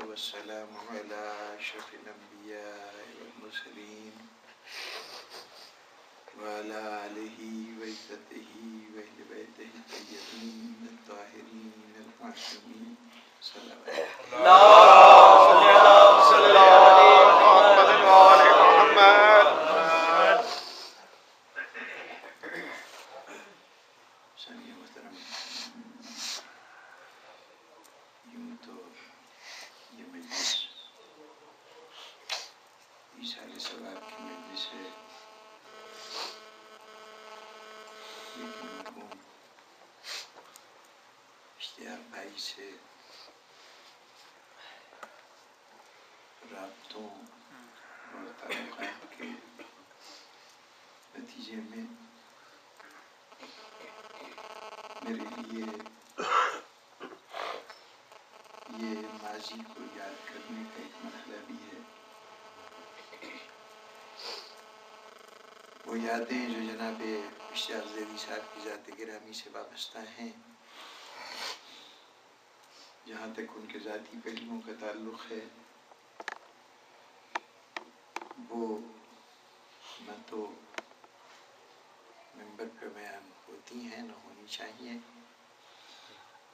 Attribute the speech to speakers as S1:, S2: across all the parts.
S1: والسلام على أشرف الأنبياء والمرسلين وعلى آله وعزته وأهل بيته الطيبين الطاهرين المعصومين صلى الله عليه سے رابطوں اور تعلقات کے نتیجے میں میرے لیے یہ ماضی کو یاد کرنے کا ایک مرحلہ بھی ہے. وہ یادیں جو جناب اشتیاق ذیلی صاحب کی ذات گرامی سے وابستہ ہیں، جہاں تک ان کے ذاتی پہلوؤں کا تعلق ہے، وہ نہ تو ممبر پہ بیان ہوتی ہیں نہ ہونی چاہیے،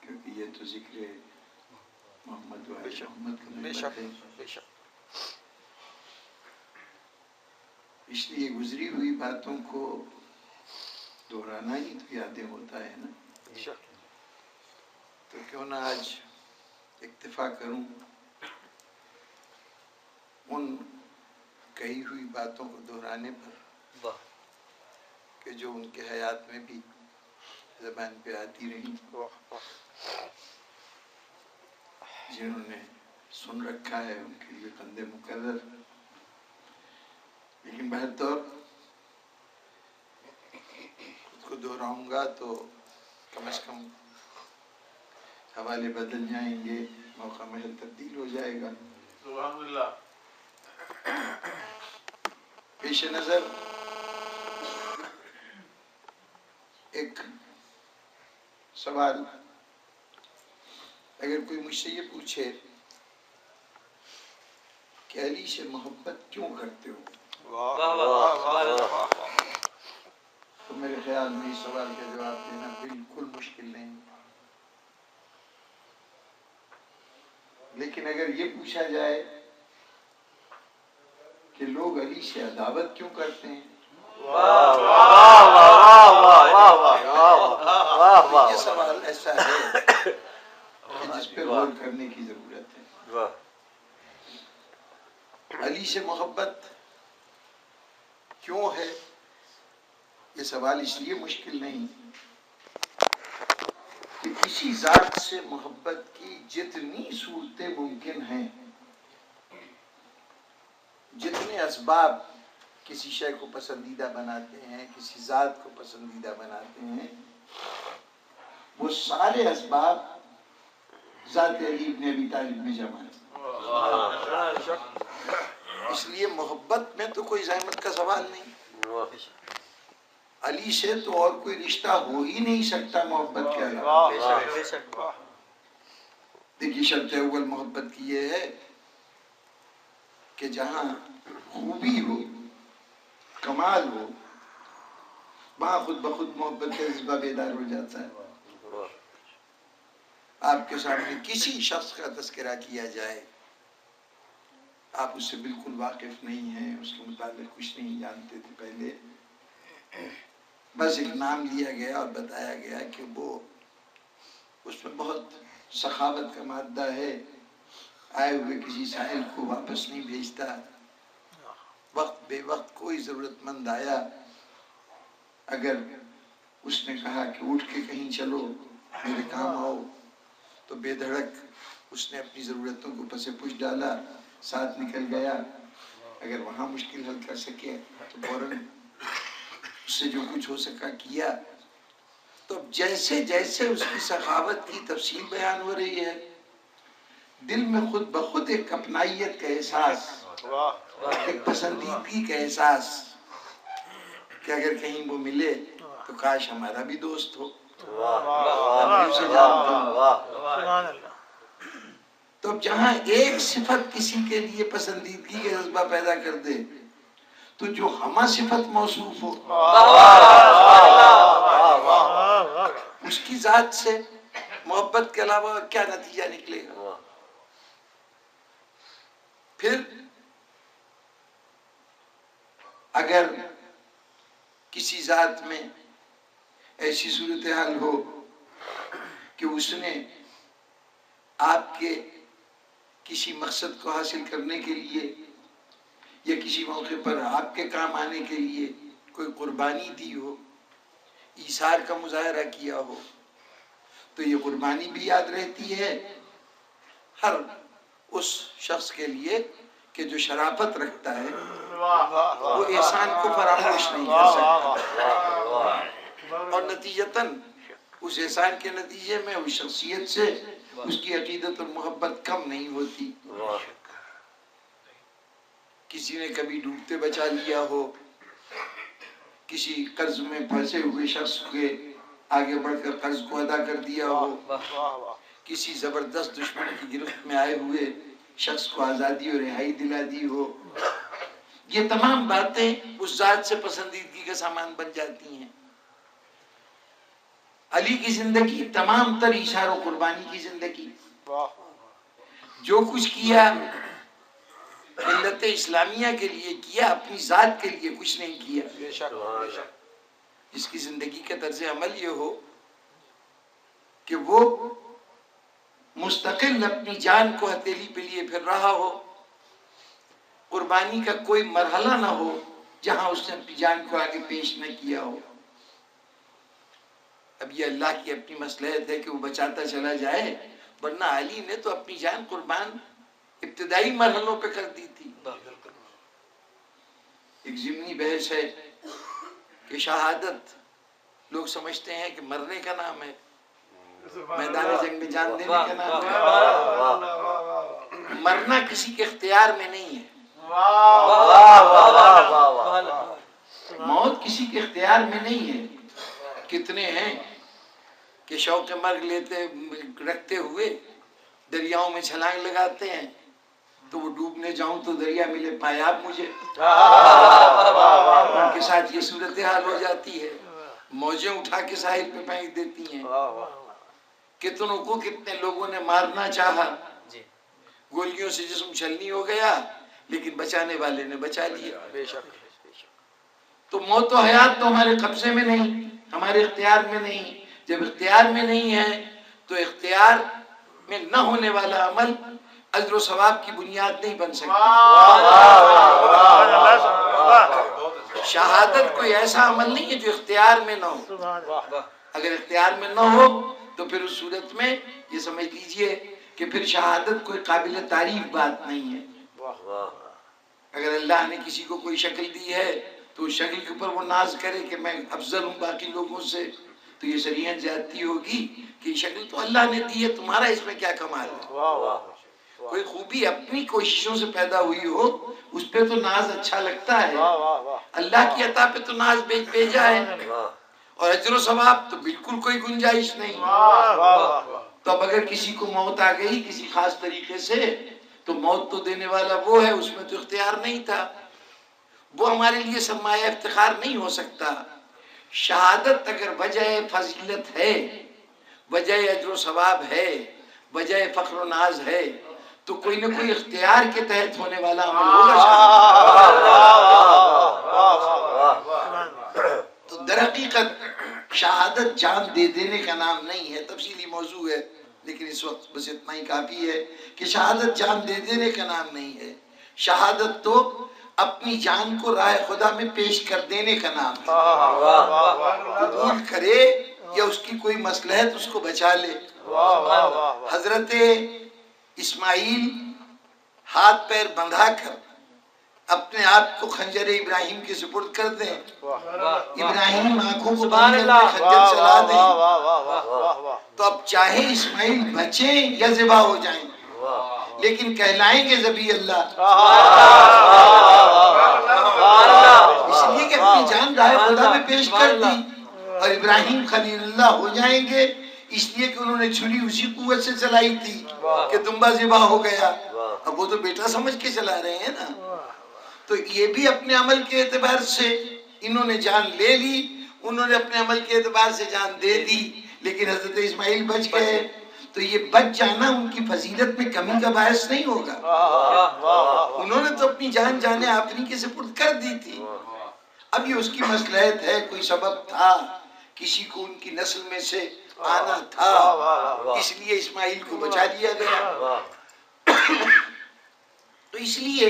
S1: کیونکہ یہ تو ذکر محمد و آل محمد کا ممبر ہے. اس لیے گزری ہوئی باتوں کو دہرانا ہی تو یادیں ہوتا ہے نا. تو کیوں نہ آج اکتفا کروں ان کہی ہوئی باتوں کو دہرانے پر کہ جو ان کے حیات میں بھی زبان پہ آتی رہی، جنہوں نے سن رکھا ہے ان کے لیے قند مقرر. لیکن بہرطور خود کو دہراؤں گا تو کم از کم حوالے بدل جائیں گے، موقع محل تبدیل ہو جائے گا. سبحان اللہ. پیش نظر ایک سوال، اگر کوئی مجھ سے یہ پوچھے کہ علی سے محبت کیوں کرتے ہو، تو میرے خیال میں اس سوال کا جواب دینا بالکل مشکل نہیں. لیکن اگر یہ پوچھا جائے کہ لوگ علی سے عداوت کیوں کرتے ہیں، یہ سوال ایسا ہے کہ جس پہ غور کرنے کی ضرورت ہے. علی سے محبت کیوں ہے، یہ سوال اس لیے مشکل نہیں کہ کسی ذات سے محبت کی جتنی صورتیں ممکن ہیں، جتنے اسباب کسی شے کو پسندیدہ بناتے ہیں، کسی ذات کو پسندیدہ بناتے ہیں، وہ سارے اسباب ذات علی بن ابی طالب میں جمع ہیں. اس لیے محبت میں تو کوئی زحمت کا سوال نہیں. علی سے تو اور کوئی رشتہ ہو ہی نہیں سکتا محبت کے علاوہ. دیکھیے، شرط اول محبت کی یہ ہے کہ جہاں خوبی ہو، کمال ہو، وہاں خود بخود محبت کا جذبہ بیدار ہو جاتا ہے. آپ کے سامنے کسی شخص کا تذکرہ کیا جائے، آپ اس سے بالکل واقف نہیں ہیں، اس کے متعلق کچھ نہیں جانتے تھے پہلے، بس ایک نام لیا گیا اور بتایا گیا کہ وہ اس میں بہت سخاوت کا مادہ ہے، آئے ہوئے کسی سائل کو واپس نہیں بھیجتا، وقت بے وقت کوئی ضرورت مند آیا، اگر اس نے کہا کہ اٹھ کے کہیں چلو میرے کام آؤ، تو بے دھڑک اس نے اپنی ضرورتوں کو پس پش ڈالا، ساتھ نکل گیا. اگر وہاں مشکل حل کر سکے تو فوراً اس سے جو کچھ ہو سکا کیا. تو جیسے جیسے اس کی سخاوت کی تفصیل بیان ہو رہی ہے، دل میں خود بخود ایک اپنائیت کا احساس، ایک پسندیدگی کا احساس کہ اگر کہیں وہ ملے تو کاش ہمارا بھی دوست ہو. تو تو اب جہاں ایک صفت کسی کے لیے پسندیدگی کا جذبہ پیدا کر دے تو جو ہمہ صفت موصوف ہو اس کی ذات سے محبت کے علاوہ کیا نتیجہ نکلے گا؟ پھر اگر کسی ذات میں ایسی صورتحال ہو کہ اس نے آپ کے کسی مقصد کو حاصل کرنے کے لیے یا کسی موقع پر آپ کے کام آنے کے لیے کوئی قربانی دی ہو، ایثار کا مظاہرہ کیا ہو، تو یہ قربانی بھی یاد رہتی ہے ہر اس شخص کے لیے کہ جو شرافت رکھتا ہے وہ احسان کو فراموش نہیں کر سکتا، اور نتیجتاً اس احسان کے نتیجے میں اس شخصیت سے اس کی عقیدت اور محبت کم نہیں ہوتی۔ کسی نے کبھی ڈوبتے بچا لیا ہو، کسی قرض میں پھنسے ہوئے شخص کے آگے بڑھ کر قرض کو ادا کر دیا ہو، کسی زبردست دشمن کی گرفت میں آئے ہوئے شخص کو آزادی اور رہائی دلا دی ہو، یہ تمام باتیں اس ذات سے پسندیدگی کا سامان بن جاتی ہیں۔ علی کی زندگی تمام تر ایثار و قربانی کی زندگی، جو کچھ کیا ملت اسلامیہ کے لیے کیا، اپنی ذات کے لیے کچھ نہیں کیا۔ جس کی زندگی کا طرز عمل یہ ہو کہ وہ مستقل اپنی جان کو ہتھیلی پہ لیے پھر رہا ہو، قربانی کا کوئی مرحلہ نہ ہو جہاں اس نے اپنی جان کو آگے پیش نہ کیا ہو۔ اب یہ اللہ کی اپنی مصلحت ہے کہ وہ بچاتا چلا جائے، ورنہ علی نے تو اپنی جان قربان ابتدائی مرحلوں پہ کر دی تھی۔ ایک ضمنی بحث ہے کہ شہادت لوگ سمجھتے ہیں کہ مرنے کا نام ہے، میدان جنگ میں جان دینے کا نام ہے۔ مرنا کسی کے اختیار میں نہیں ہے، موت کسی کے اختیار میں نہیں ہے۔ کتنے ہیں کہ شوق مرگ رکھتے ہوئے دریاؤں میں چھلانگ لگاتے ہیں، تو وہ ڈوبنے جاؤں تو دریا ملے پایاب مجھے، ان کے ساتھ یہ صورتحال ہو جاتی ہے، موجیں اٹھا کے ساحل پہ پھینک دیتی ہیں۔ کتنوں کو کتنے لوگوں نے مارنا چاہا، گولیوں سے جسم چھلنی ہو گیا، لیکن بچانے والے نے بچا لیا۔ تو موت و حیات تو ہمارے قبضے میں نہیں، ہمارے اختیار میں نہیں۔ جب اختیار میں نہیں ہے تو اختیار میں نہ ہونے والا عمل اجر و ثواب کی بنیاد نہیں بن سکتا۔ شہادت کوئی ایسا عمل نہیں ہے جو اختیار میں نہ ہو۔ اگر اختیار میں نہ ہو تو پھر اس صورت میں یہ سمجھ لیجئے کہ پھر شہادت کوئی قابل تعریف بات نہیں ہے۔ اگر اللہ نے کسی کو کوئی شکل دی ہے تو اس شکل کے اوپر وہ ناز کرے کہ میں افضل ہوں باقی لوگوں سے، تو یہ شریعت زیادتی ہوگی کہ یہ شکل تو اللہ نے دی ہے، تمہارا اس میں کیا کمال ہے۔ کوئی خوبی اپنی کوششوں سے پیدا ہوئی ہو اس پہ تو ناز اچھا لگتا ہے، اللہ کی عطا پہ تو ناز بیجا ہے، اور اجر و ثواب تو بالکل کوئی گنجائش نہیں۔ تو اب اگر کسی کو موت آ گئی کسی خاص طریقے سے تو موت تو دینے والا وہ ہے، اس میں تو اختیار نہیں تھا، وہ ہمارے لیے سرمایہ افتخار نہیں ہو سکتا۔ شہادت اگر وجہ فضیلت ہے، وجہ اجر و ثواب ہے، وجہ فخر و ناز ہے، تو کوئی نہ کوئی اختیار کے تحت ہونے والا عمل ہوگا۔ تو در حقیقت شہادت جان دے دینے کا نام نہیں ہے، تفصیلی موضوع ہے، لیکن اس وقت بس اتنا ہی کافی ہے کہ شہادت جان دے دینے کا نام نہیں ہے۔ شہادت تو اپنی جان کو راہ خدا میں پیش کر دینے کا نام ہے، قبول کرے یا اس کی کوئی مصلحت اس کو بچا لے۔ حضرت اسماعیل ہاتھ پیر بندھا کر اپنے آپ کو خنجر ابراہیم کے سپرد کر دیں، ابراہیم آنکھوں کو بند کر کے خنجر چلا دیں، تو اب چاہے اسماعیل بچیں یا ذبح ہو جائیں لیکن کہلائیں گے ذبیح اللہ، اس لیے کہ اپنی جان راہ خدا میں پیش کر دی، اور ابراہیم خلیل اللہ ہو جائیں گے اس لیے کہ انہوں نے چھری اسی قوت سے چلائی تھی کہ دمبا ذبح ہو گیا. اب وہ تو بیٹا سمجھ کے چلا رہے ہیں نا. تو یہ بھی اپنے عمل کے اعتبار سے انہوں نے جان لے لی, انہوں نے اپنے عمل کے اعتبار سے جان دے دی, لیکن حضرت اسماعیل بچ گئے. تو یہ بچ جانا ان کی فضیلت میں کمی کا باعث نہیں ہوگا. انہوں نے تو اپنی جان جانے آفرین کے سپرد کر دی تھی. اب یہ اس کی مصلحت ہے, کوئی سبب تھا, کسی کو ان کی نسل میں سے آنا تھا, اس لیے اسماعیل کو بچا لیا گیا. تو اس لیے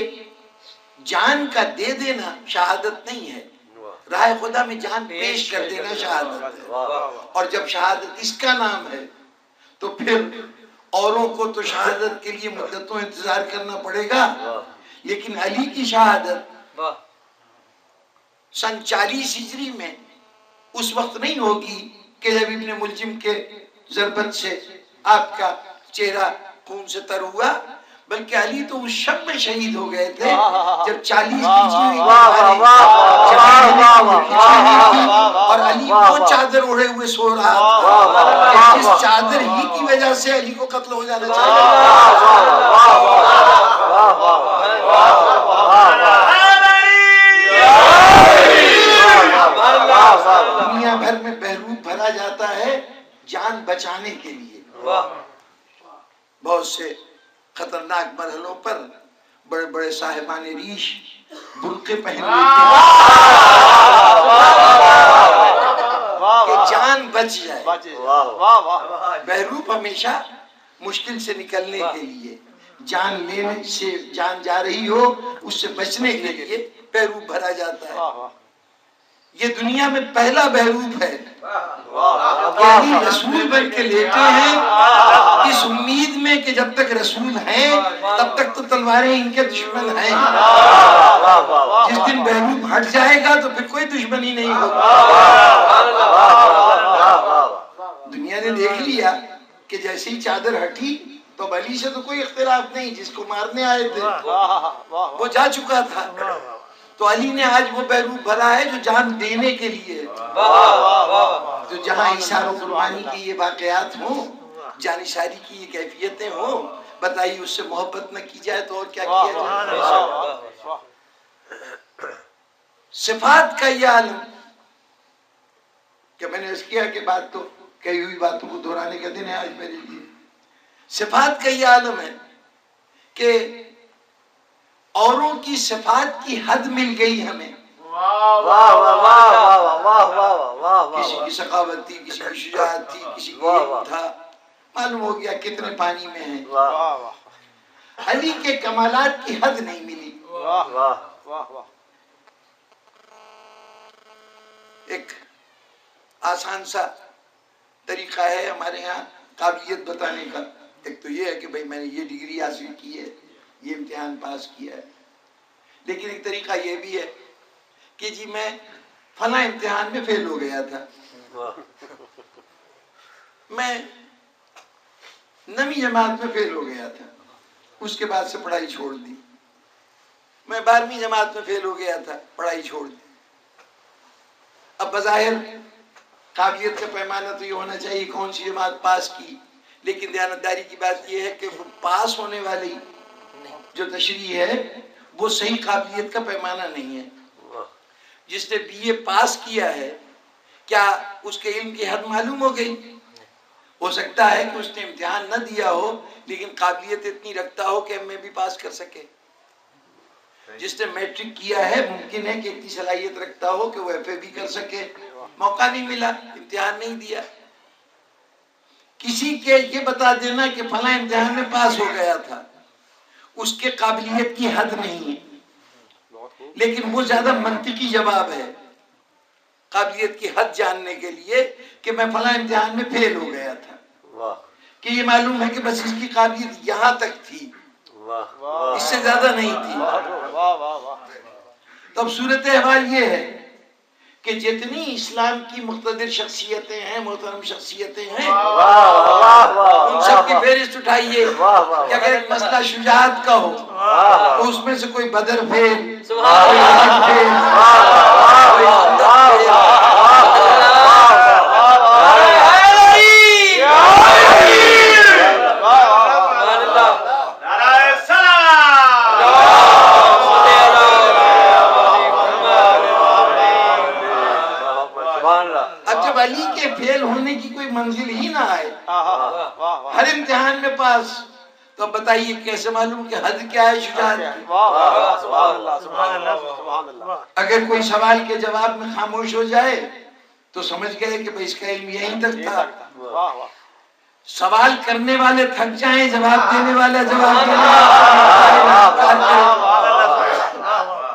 S1: جان کا دے دینا شہادت نہیں ہے, راہ خدا میں جان پیش کر دینا شہادت ہے. اور جب شہادت اس کا نام ہے تو پھر اوروں کو تو شہادت کے لیے مدتوں انتظار کرنا پڑے گا, لیکن علی کی شہادت سن 40 ہجری میں اس وقت نہیں ہوگی کہ جب ابن ملجم کے ضربت سے آپ کا چہرہ خون سے تر ہوا, بلکہ علی تو اس شب میں شہید ہو گئے تھے جب 40 ہوئی اور علی وہ چادر اڑے ہوئے سو رہا تھا جس چادر ہی کی وجہ سے علی کو قتل ہو جانا چاہیے. دنیا بھر میں بہروپ بھرا جاتا ہے جان بچانے کے لیے. بہت سے خطرناک مرحلوں پر بڑے بڑے صاحبان ریش برقعے پہن لیتے ہیں کہ جان بچ جائے. بہروپ ہمیشہ مشکل سے نکلنے کے لیے, جان لینے سے جان جا رہی ہو اس سے بچنے کے لیے بہروپ بھرا جاتا ہے. یہ دنیا میں پہلا بہروپ ہے کہ علی رسول بن کے لیتے ہیں اس امید میں کہ جب تک رسول ہیں تب تک تو تلواریں ان کے دشمن ہیں. جس دن بہروپ ہٹ جائے گا تو پھر کوئی دشمنی نہیں ہوگا. دنیا نے دیکھ لیا کہ جیسے ہی چادر ہٹی تو علی سے تو کوئی اختلاف نہیں, جس کو مارنے آئے تھے وہ جا چکا تھا. تو علی نے آج وہ بہروپ بھرا ہے جو جان دینے کے لیے. تو جہاں ایثار و قربانی کی یہ واقعات ہوں, جانشاری کی یہ کیفیتیں ہوں, بتائیے اس سے محبت نہ کی جائے تو اور کیا کیا جائے. صفات کا یہ عالم کہ میں نے اس کیا کہ بات تو کئی ہوئی باتوں کو دہرانے کا دن ہے آج میرے لیے. صفات کا یہ عالم ہے کہ اوروں کی صفات کی حد مل گئی ہمیں. کسی کی سخاوت تھی, کسی کی شجاعت تھی, کسی کی علم تھا, معلوم ہو گیا کتنے پانی میں ہیں. علی کے کمالات کی حد نہیں ملی. ایک آسان سا طریقہ ہے ہمارے ہاں قابلیت بتانے کا. ایک تو یہ ہے کہ بھئی میں نے یہ ڈگری حاصل کی ہے, یہ امتحان پاس کیا ہے, لیکن ایک طریقہ یہ بھی ہے کہ جی میں فلاں امتحان میں فیل ہو گیا تھا, میں 9ویں جماعت میں فیل ہو گیا تھا, اس کے بعد سے پڑھائی چھوڑ دی. میں 12ویں جماعت میں فیل ہو گیا تھا, پڑھائی چھوڑ دی. اب بظاہر قابلیت کا پیمانہ تو یہ ہونا چاہیے کون سی جماعت پاس کی, لیکن دیانتداری کی بات یہ ہے کہ وہ پاس ہونے والی جو تشریح ہے وہ صحیح قابلیت کا پیمانہ نہیں ہے. جس نے بی اے پاس کیا ہے کیا اس کے علم کی حد معلوم ہو گئی؟ ہو سکتا ہے کہ اس نے امتحان نہ دیا ہو لیکن قابلیت اتنی رکھتا ہو کہ ایم اے بھی پاس کر سکے. جس نے میٹرک کیا ہے ممکن ہے کہ اتنی صلاحیت رکھتا ہو کہ وہ ایف اے بھی کر سکے, موقع نہیں ملا, امتحان نہیں دیا. کسی کے یہ بتا دینا کہ فلاں امتحان میں پاس ہو گیا تھا اس کے قابلیت کی حد نہیں ہے, لیکن وہ زیادہ منطقی جواب ہے قابلیت کی حد جاننے کے لیے کہ میں فلاں امتحان میں فیل ہو گیا تھا, کہ یہ معلوم ہے کہ بس اس کی قابلیت یہاں تک تھی, اس سے زیادہ نہیں تھی. تو اب صورت احوال یہ ہے کہ جتنی اسلام کی مقتدر شخصیتیں ہیں, محترم شخصیتیں ہیں, ان سب کی فہرست اٹھائیے کہ اگر ایک مسئلہ شجاعت کا ہو تو اس میں سے کوئی بدر فیل, کوئی احد فیل, کوئی خندق فیل, اب علی کے فیل ہونے کی کوئی منزل ہی نہ آئے، ہر امتحان میں پاس، تو اب بتائیے کیسے معلوم کہ حد کیا ہے شجاعت کی؟ اگر کوئی سوال کے جواب میں خاموش ہو جائے تو سمجھ گئے کہ اس کا علم یہیں تک تھا۔ سوال کرنے والے تھک جائیں، جواب دینے والا جواب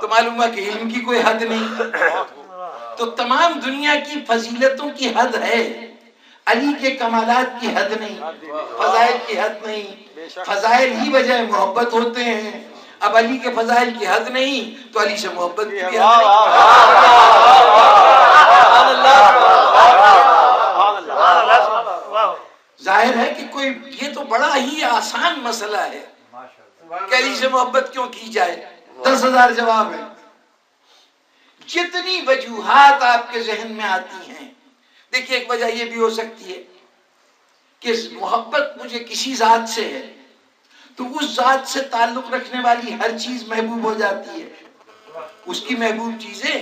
S1: تو معلوم ہوا کہ علم کی کوئی حد نہیں۔ تو تمام دنیا کی فضیلتوں کی حد ہے، علی کے کمالات کی حد نہیں، فضائل کی حد نہیں۔ فضائل ہی وجہ محبت ہوتے ہیں، اب علی کے فضائل کی حد نہیں تو علی سے محبت کی بھی حد نہیں۔ ظاہر ہے کہ کوئی یہ تو بڑا ہی آسان مسئلہ ہے کہ علی سے محبت کیوں کی جائے، 10,000 جواب ہیں۔ جتنی وجوہات آپ کے ذہن میں آتی ہیں، دیکھیے ایک وجہ یہ بھی ہو سکتی ہے کہ محبت مجھے کسی ذات سے ہے تو اس ذات سے تعلق رکھنے والی ہر چیز محبوب ہو جاتی ہے، اس کی محبوب چیزیں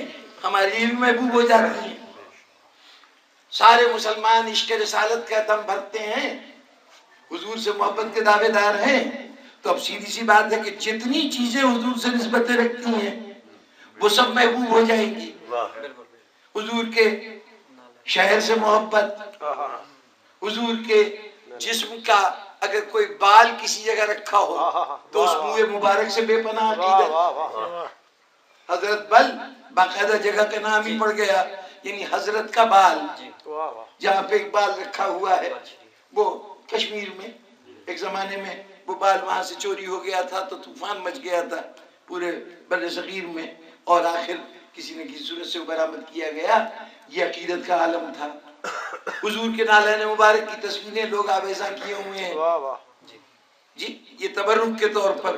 S1: ہمارے لیے بھی محبوب ہو جاتی ہیں۔ سارے مسلمان عشق رسالت کا دم بھرتے ہیں، حضور سے محبت کے دعوے دار ہیں، تو اب سیدھی سی بات ہے کہ جتنی چیزیں حضور سے نسبتیں رکھتی ہیں وہ سب محبوب ہو جائیں گی۔ حضور کے شہر سے محبت، حضور کے جسم کا اگر کوئی بال کسی جگہ رکھا ہو تو اس منہ مبارک سے بے پناہ عقیدت۔ حضرت بل باقاعدہ جگہ کا نام ہی پڑ گیا، یعنی حضرت کا بال، جہاں پہ ایک بال رکھا ہوا ہے وہ کشمیر میں ایک زمانے میں وہ بال وہاں سے چوری ہو گیا تھا تو طوفان مچ گیا تھا پورے بر صغیر میں، اور آخر کسی نے کسی صورت سے برآمد کیا گیا۔ یہ عقیدت کا عالم تھا۔ حضور کے نالین مبارک کی تصویریں لوگ آویزاں کیے ہوئے ہیں، جی یہ تبرک کے طور پر،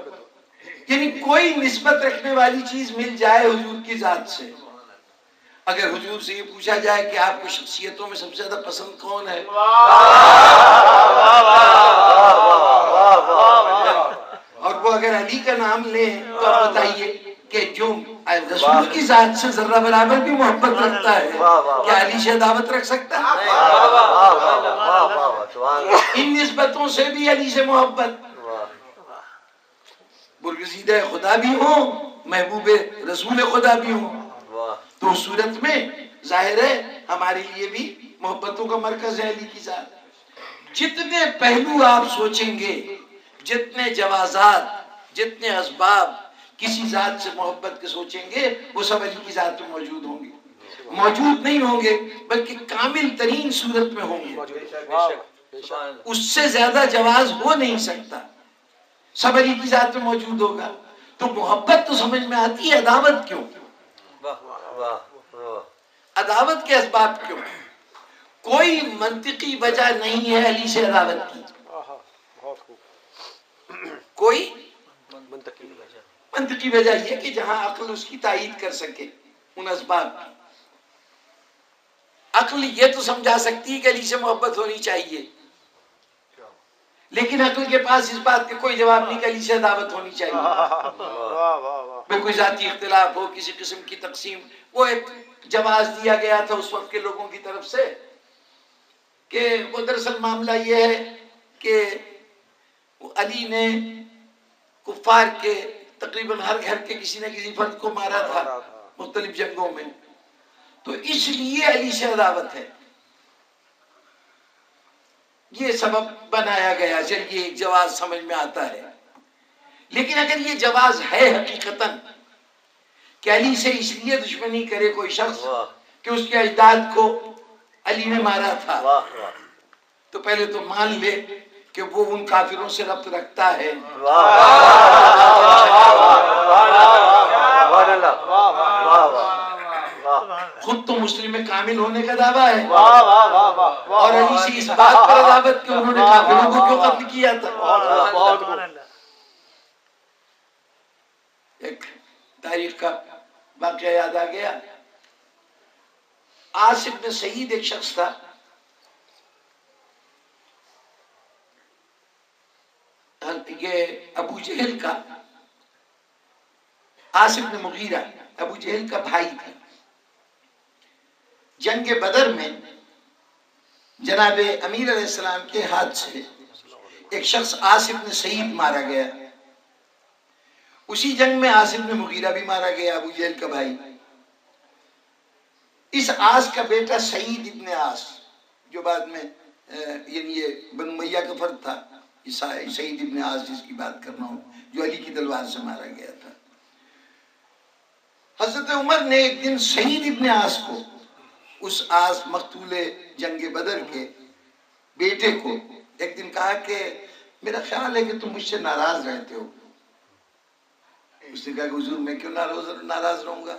S1: یعنی کوئی نسبت رکھنے والی چیز مل جائے حضور کی ذات سے۔ اگر حضور سے یہ پوچھا جائے کہ آپ کو شخصیتوں میں سب سے زیادہ پسند کون ہے، اور وہ اگر علی کا نام لیں تو آپ بتائیے کہ جو رسول کی ذات سے ذرہ برابر بھی محبت رکھتا ہے کیا علی سے عداوت رکھ سکتا ہے؟ ان نسبتوں سے بھی علی سے محبت، برگزیدہ خدا بھی ہوں، محبوب رسول خدا بھی ہوں، تو اس صورت میں ظاہر ہے ہمارے لیے بھی محبتوں کا مرکز ہے علی کی ذات۔ جتنے پہلو آپ سوچیں گے، جتنے جوازات، جتنے اسباب کسی ذات سے محبت کے سوچیں گے وہ سب علی کی ذات میں موجود ہوں گے، موجود نہیں ہوں گے بلکہ کامل ترین صورت میں ہوں گے، اس سے زیادہ جواز ہو نہیں سکتا، سب علی کی ذات میں موجود ہوگا۔ تو محبت تو سمجھ میں آتی ہے، عداوت کیوں؟ عداوت کے اسباب کیوں؟ کوئی منطقی وجہ نہیں ہے علی سے عداوت کی، کوئی منطقی وجہ یہ کہ جہاں عقل اس کی تائید کر سکے ان اسباب کی۔ عقل یہ تو سمجھا سکتی ہے کہ علی سے محبت ہونی چاہیے، لیکن عقل کے پاس اس بات کے کوئی جواب نہیں کہ علی سے عداوت ہونی چاہیے۔ میں کوئی ذاتی اختلاف ہو، کسی قسم کی تقسیم، وہ ایک جواز دیا گیا تھا اس وقت کے لوگوں کی طرف سے کہ وہ دراصل معاملہ یہ ہے کہ علی نے کفار کے تقریباً ہر گھر کے کسی نہ کسی فرد کو مارا تھا مختلف جنگوں میں، تو اس لیے علی سے عداوت ہے، یہ سبب بنایا گیا۔ چلیے ایک جواز سمجھ میں آتا ہے، لیکن اگر یہ جواز ہے حقیقتاً کہ علی سے اس لیے دشمنی کرے کوئی شخص کہ اس کے اجداد کو علی نے مارا تھا، تو پہلے تو مان لے کہ وہ ان کافروں سے ربط رکھتا ہے۔ خود تو مسلم کامل ہونے کا دعویٰ ہے، اور علی سے اس بات پر عداوت کہ انہوں نے کافروں کو کیوں قتل کیا تھا۔ ایک تاریخ کا واقعہ یاد آ گیا، عاصم بن سعید ایک شخص تھا، یہ ابو جہل کا، عاصم بن مغیرہ ابو جہل کا بھائی تھا۔ جنگ بدر میں جناب امیر علیہ السلام کے ہاتھ سے ایک شخص عاص بن سعید مارا گیا. اسی جنگ میں عاص بن مغیرہ بھی مارا گیا، ابو جہل کا بھائی. اس عاص کا بیٹا سعید ابن عاص جو بعد میں یعنی یہ بنو امیہ کا فرد تھا، سعید ابن عاص جس کی بات کر رہا ہوں، جو علی کی تلوار سے مارا گیا تھا. حضرت عمر نے ایک دن سعید ابن عاص کو، اس عاص مقتول جنگ بدر کے بیٹے کو، ایک دن کہا کہ میرا خیال ہے کہ تم مجھ سے ناراض رہتے ہو. اس نے کہا کہ حضور میں کیوں ناراض رہوں گا؟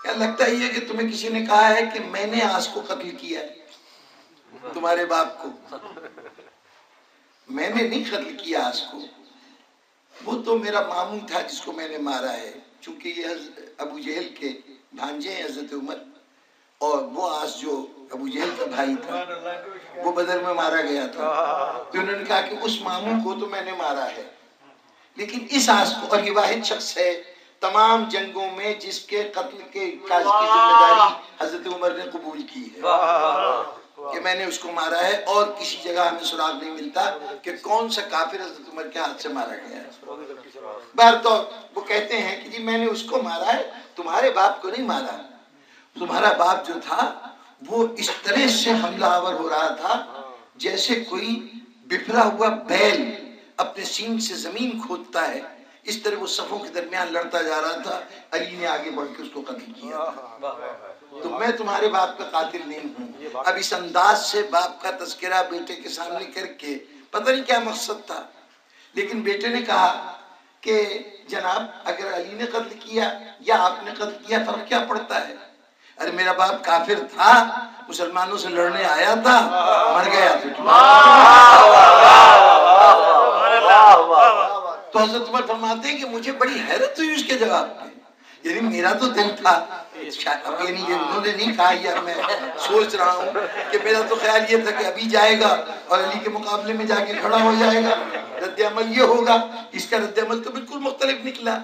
S1: کیا لگتا ہی ہے کہ تمہیں کسی نے کہا ہے کہ میں نے عاص کو قتل کیا ہے، تمہارے باپ کو؟ میں نے نہیں قتل کیا عاص کو، وہ تو میرا ماموں تھا جس کو میں نے مارا ہے. چونکہ یہ ابو جہل کے بھانجے ہیں حضرت عمر، اور وہ عاص جو ابو جہل کا بھائی تھا وہ بدر میں مارا گیا تھا، تو انہوں نے کہا کہ اس ماموں کو تو میں نے مارا ہے، لیکن اس عاص کو، اور یہ واحد شخص ہے تمام جنگوں میں جس کے قتل کی ذمہ داری حضرت عمر نے قبول کی ہے کہ میں نے اس کو مارا ہے، اور کسی جگہ ہمیں سراغ نہیں ملتا کہ کون سا کافر حضرت عمر کے ہاتھ سے مارا گیا ہے. بہرطور وہ کہتے ہیں کہ جی میں نے اس کو مارا ہے، تمہارے باپ کو نہیں مارا. تمہارا باپ جو تھا وہ اس طرح سے حملہ آور ہو رہا تھا جیسے کوئی بفرا ہوا بیل اپنے سینگ سے زمین کھودتا ہے، اس طرح وہ صفوں کے درمیان لڑتا جا رہا تھا. علی نے آگے بڑھ کے اس کو قتل کیا تھا. تو میں تمہارے باپ کا قاتل نہیں ہوں. اب اس انداز سے باپ کا تذکرہ بیٹے کے سامنے کر کے پتہ نہیں کیا مقصد تھا، لیکن بیٹے نے کہا کہ جناب اگر علی نے قتل کیا یا آپ نے قتل کیا فرق کیا پڑتا ہے؟ ارے میرا باپ کافر تھا، مسلمانوں سے لڑنے آیا تھا، مر گیا تھا. تو حضرت عمر فرماتے ہیں کہ مجھے بڑی حیرت ہوئی اس کے جواب پہ. یعنی میرا تو دل تھا، اب یعنی یہ انہوں نے نہیں کہا، یا میں سوچ رہا ہوں کہ میرا تو خیال یہ تھا کہ ابھی جائے گا اور علی کے مقابلے میں جا کے کھڑا ہو جائے گا، رد عمل یہ ہوگا. اس کا رد عمل تو بالکل مختلف نکلا.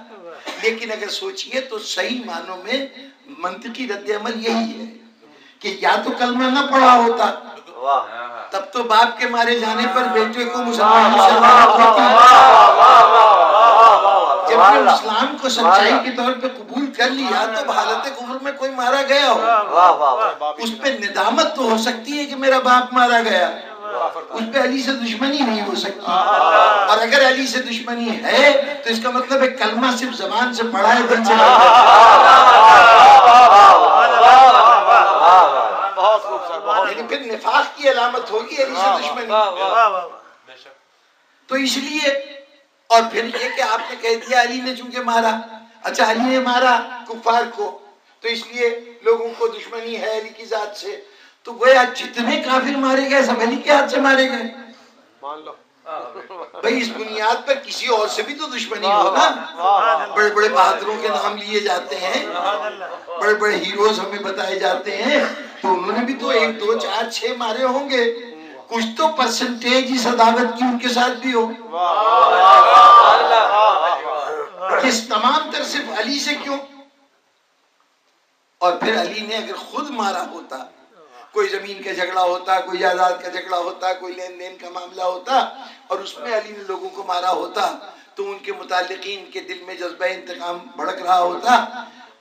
S1: لیکن اگر سوچئے تو صحیح معنوں میں منطقی رد عمل یہی ہے کہ یا تو کلمہ نہ پڑھا ہوتا، تب تو باپ کے مارے جانے پر بیٹے کو مسلمانوں سے لعنت ہوتی. جب یہ اسلام کو سچائی کے طور پہ قبول کر لیا تو حالت کفر میں کوئی مارا گیا ہو، اس پہ ندامت تو ہو سکتی ہے کہ میرا باپ مارا گیا، اس پہ علی سے دشمنی نہیں ہو سکتی. اور اگر علی سے دشمنی ہے تو اس کا مطلب ہے کلمہ صرف زبان سے پڑھا ہے، دل سے یعنی پھر نفاق کی علامت ہوگی علی سے دشمنی. تو اس لیے، اور پھر یہ کہ آپ نے کہہ دیا علی نے چونکہ مارا، اچھا علی نے مارا کفار کو تو اس لیے لوگوں کو دشمنی ہے علی کی ذات سے، تو گویا جتنے کافر مارے گئے سب علی کے ہاتھ سے مارے گئے. بھئی اس بنیاد پر کسی اور سے بھی تو دشمنی ہو نا. بڑے بڑے بہادروں کے نام لیے جاتے ہیں، بڑے بڑے ہیروز ہمیں بتائے جاتے ہیں، تو انہوں نے بھی تو 1 2 4 6 مارے ہوں گے، کچھ تو پرسنٹیج اس عداوت کی ان کے ساتھ بھی ہو. اس تمام تر صرف علی سے کیوں؟ اور پھر علی نے اگر خود مارا ہوتا، کوئی زمین کا جھگڑا ہوتا، کوئی جائیداد کا جھگڑا ہوتا، کوئی لین دین کا معاملہ ہوتا، اور اس میں علی نے لوگوں کو مارا ہوتا، تو ان کے متعلقین کے دل میں جذبہ انتقام بھڑک رہا ہوتا.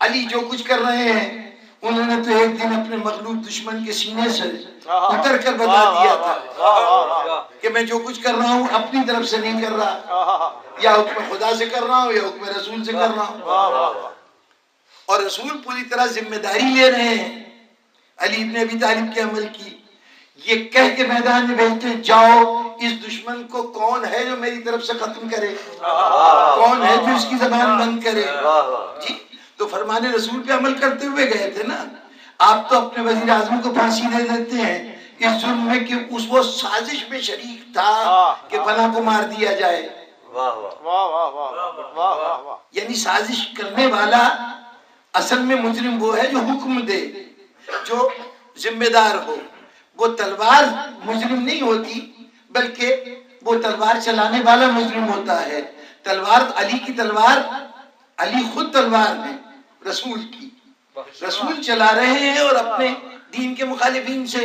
S1: علی جو کچھ کر رہے ہیں انہوں نے تو ایک دن اپنے مغلوب دشمن کے سینے سے اتر کر بتا دیا تھا کہ میں جو کچھ کر رہا ہوں اپنی طرف سے نہیں کر رہا، یا حکم خدا سے کر رہا ہوں یا حکم رسول سے کر رہا ہوں. اور رسول پوری طرح ذمہ داری لے رہے ہیں علی ابن ابی طالب کے عمل کی. یہ کہہ کے میدان میں بھیجتے ہیں جاؤ اس دشمن کو کون ہے جو میری طرف سے ختم کرے، کون ہے جو اس کی زبان بند کرے. جی تو فرمان رسول پہ عمل کرتے ہوئے گئے تھے نا. آپ تو اپنے وزیر اعظم کو پھانسی دے دیتے ہیں اس ظلم میں کہ وہ سازش میں شریک تھا کہ فلاں کو مار دیا جائے. یعنی سازش کرنے والا اصل میں مجرم وہ ہے جو حکم دے، جو ذمہ دار ہو. وہ تلوار مجرم نہیں ہوتی بلکہ وہ تلوار چلانے والا مجرم ہوتا ہے. تلوار علی کی تلوار، علی خود تلوار ہے رسول کی، رسول چلا رہے ہیں اور اپنے دین کے مخالفین سے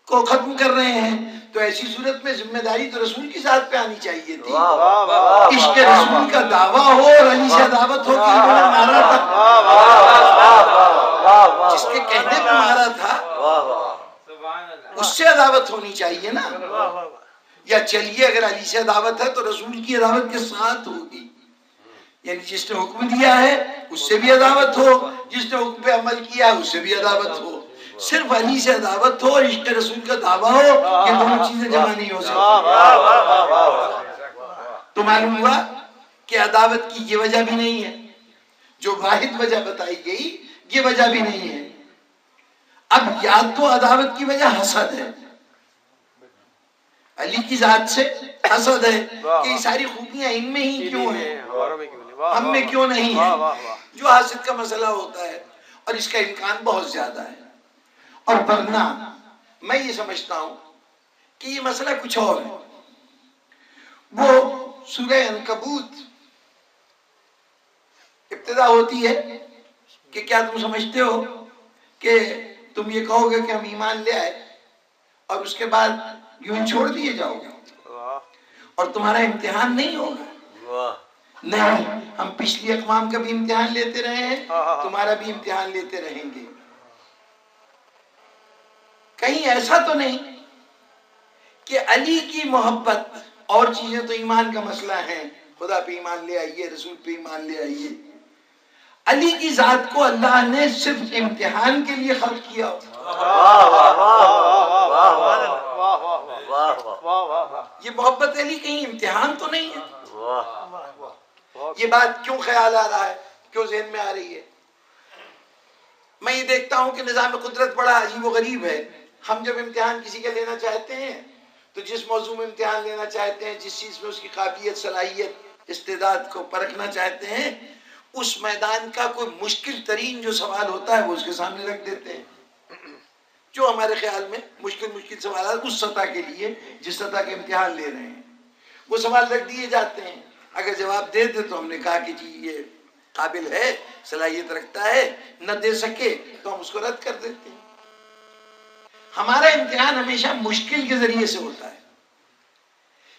S1: کو ختم کر رہے ہیں، تو ایسی صورت میں ذمہ داری تو رسول کی ذات پہ آنی چاہیے تھی۔ عشق رسول کا دعویٰ ہو اور علی سے عداوت ہو کہ انہوں نے مارا تھا، جس کے کہنے پہ مارا تھا اس سے عداوت ہونی چاہیے نا۔ یا چلیے اگر علی سے عداوت ہے تو رسول کی عداوت کے ساتھ ہوگی، یعنی جس نے حکم دیا ہے اس سے بھی عداوت ہو، جس نے حکم پہ عمل کیا ہے اس سے بھی عداوت ہو۔ صرف علی سے عداوت ہو اور عشق رسول کا دعویٰ ہو، یہ دونوں چیزیں جمع نہیں ہو سکتی۔ تو معلوم ہوا کہ عداوت کی یہ وجہ بھی نہیں ہے، جو واحد وجہ بتائی گئی یہ وجہ بھی نہیں ہے۔ اب یا تو عداوت کی وجہ حسد ہے، علی کی ذات سے حسد ہے کہ یہ ساری خوبیاں ان میں ہی کیوں ہیں، ہم میں کیوں نہیں ہیں، جو حسد کا مسئلہ ہوتا ہے، اور اس کا امکان بہت زیادہ ہے۔ اور ورنہ میں یہ سمجھتا ہوں کہ یہ مسئلہ کچھ اور ہے۔ وہ سورہ عنکبوت ابتدا ہوتی ہے کہ کیا تم سمجھتے ہو کہ تم یہ کہو گے کہ ہم ایمان لے آئے اور اس کے بعد یوں ہی چھوڑ دیے جاؤ گے اور تمہارا امتحان نہیں ہوگا؟ نہیں، ہم پچھلی اقوام کا بھی امتحان لیتے رہے ہیں، تمہارا بھی امتحان لیتے رہیں گے۔ کہیں ایسا تو نہیں کہ علی کی محبت اور چیزیں تو ایمان کا مسئلہ ہیں، خدا پہ ایمان لے آئیے، رسول پہ ایمان لے آئیے، علی کی ذات کو اللہ نے صرف امتحان کے لیے خلق کیا ہو۔ یہ محبت علی کہیں امتحان تو نہیں ہے؟ یہ بات کیوں خیال آ رہا ہے، کیوں ذہن میں آ رہی ہے؟ میں یہ دیکھتا ہوں کہ نظام قدرت بڑا عجیب و غریب ہے۔ ہم جب امتحان کسی کا لینا چاہتے ہیں تو جس موضوع میں امتحان لینا چاہتے ہیں، جس چیز میں اس کی قابلیت، صلاحیت، استعداد کو پرکھنا چاہتے ہیں، اس میدان کا کوئی مشکل ترین جو سوال ہوتا ہے وہ اس کے سامنے رکھ دیتے ہیں۔ جو ہمارے خیال میں مشکل سوالات اس سطح کے لیے جس سطح کے امتحان لے رہے ہیں، وہ سوال رکھ دیے جاتے ہیں۔ اگر جواب دے دے تو ہم نے کہا کہ جی یہ قابل ہے، صلاحیت رکھتا ہے، نہ دے سکے تو ہم اس کو رد کر دیتے ہیں۔ ہمارا امتحان ہمیشہ مشکل کے ذریعے سے ہوتا ہے،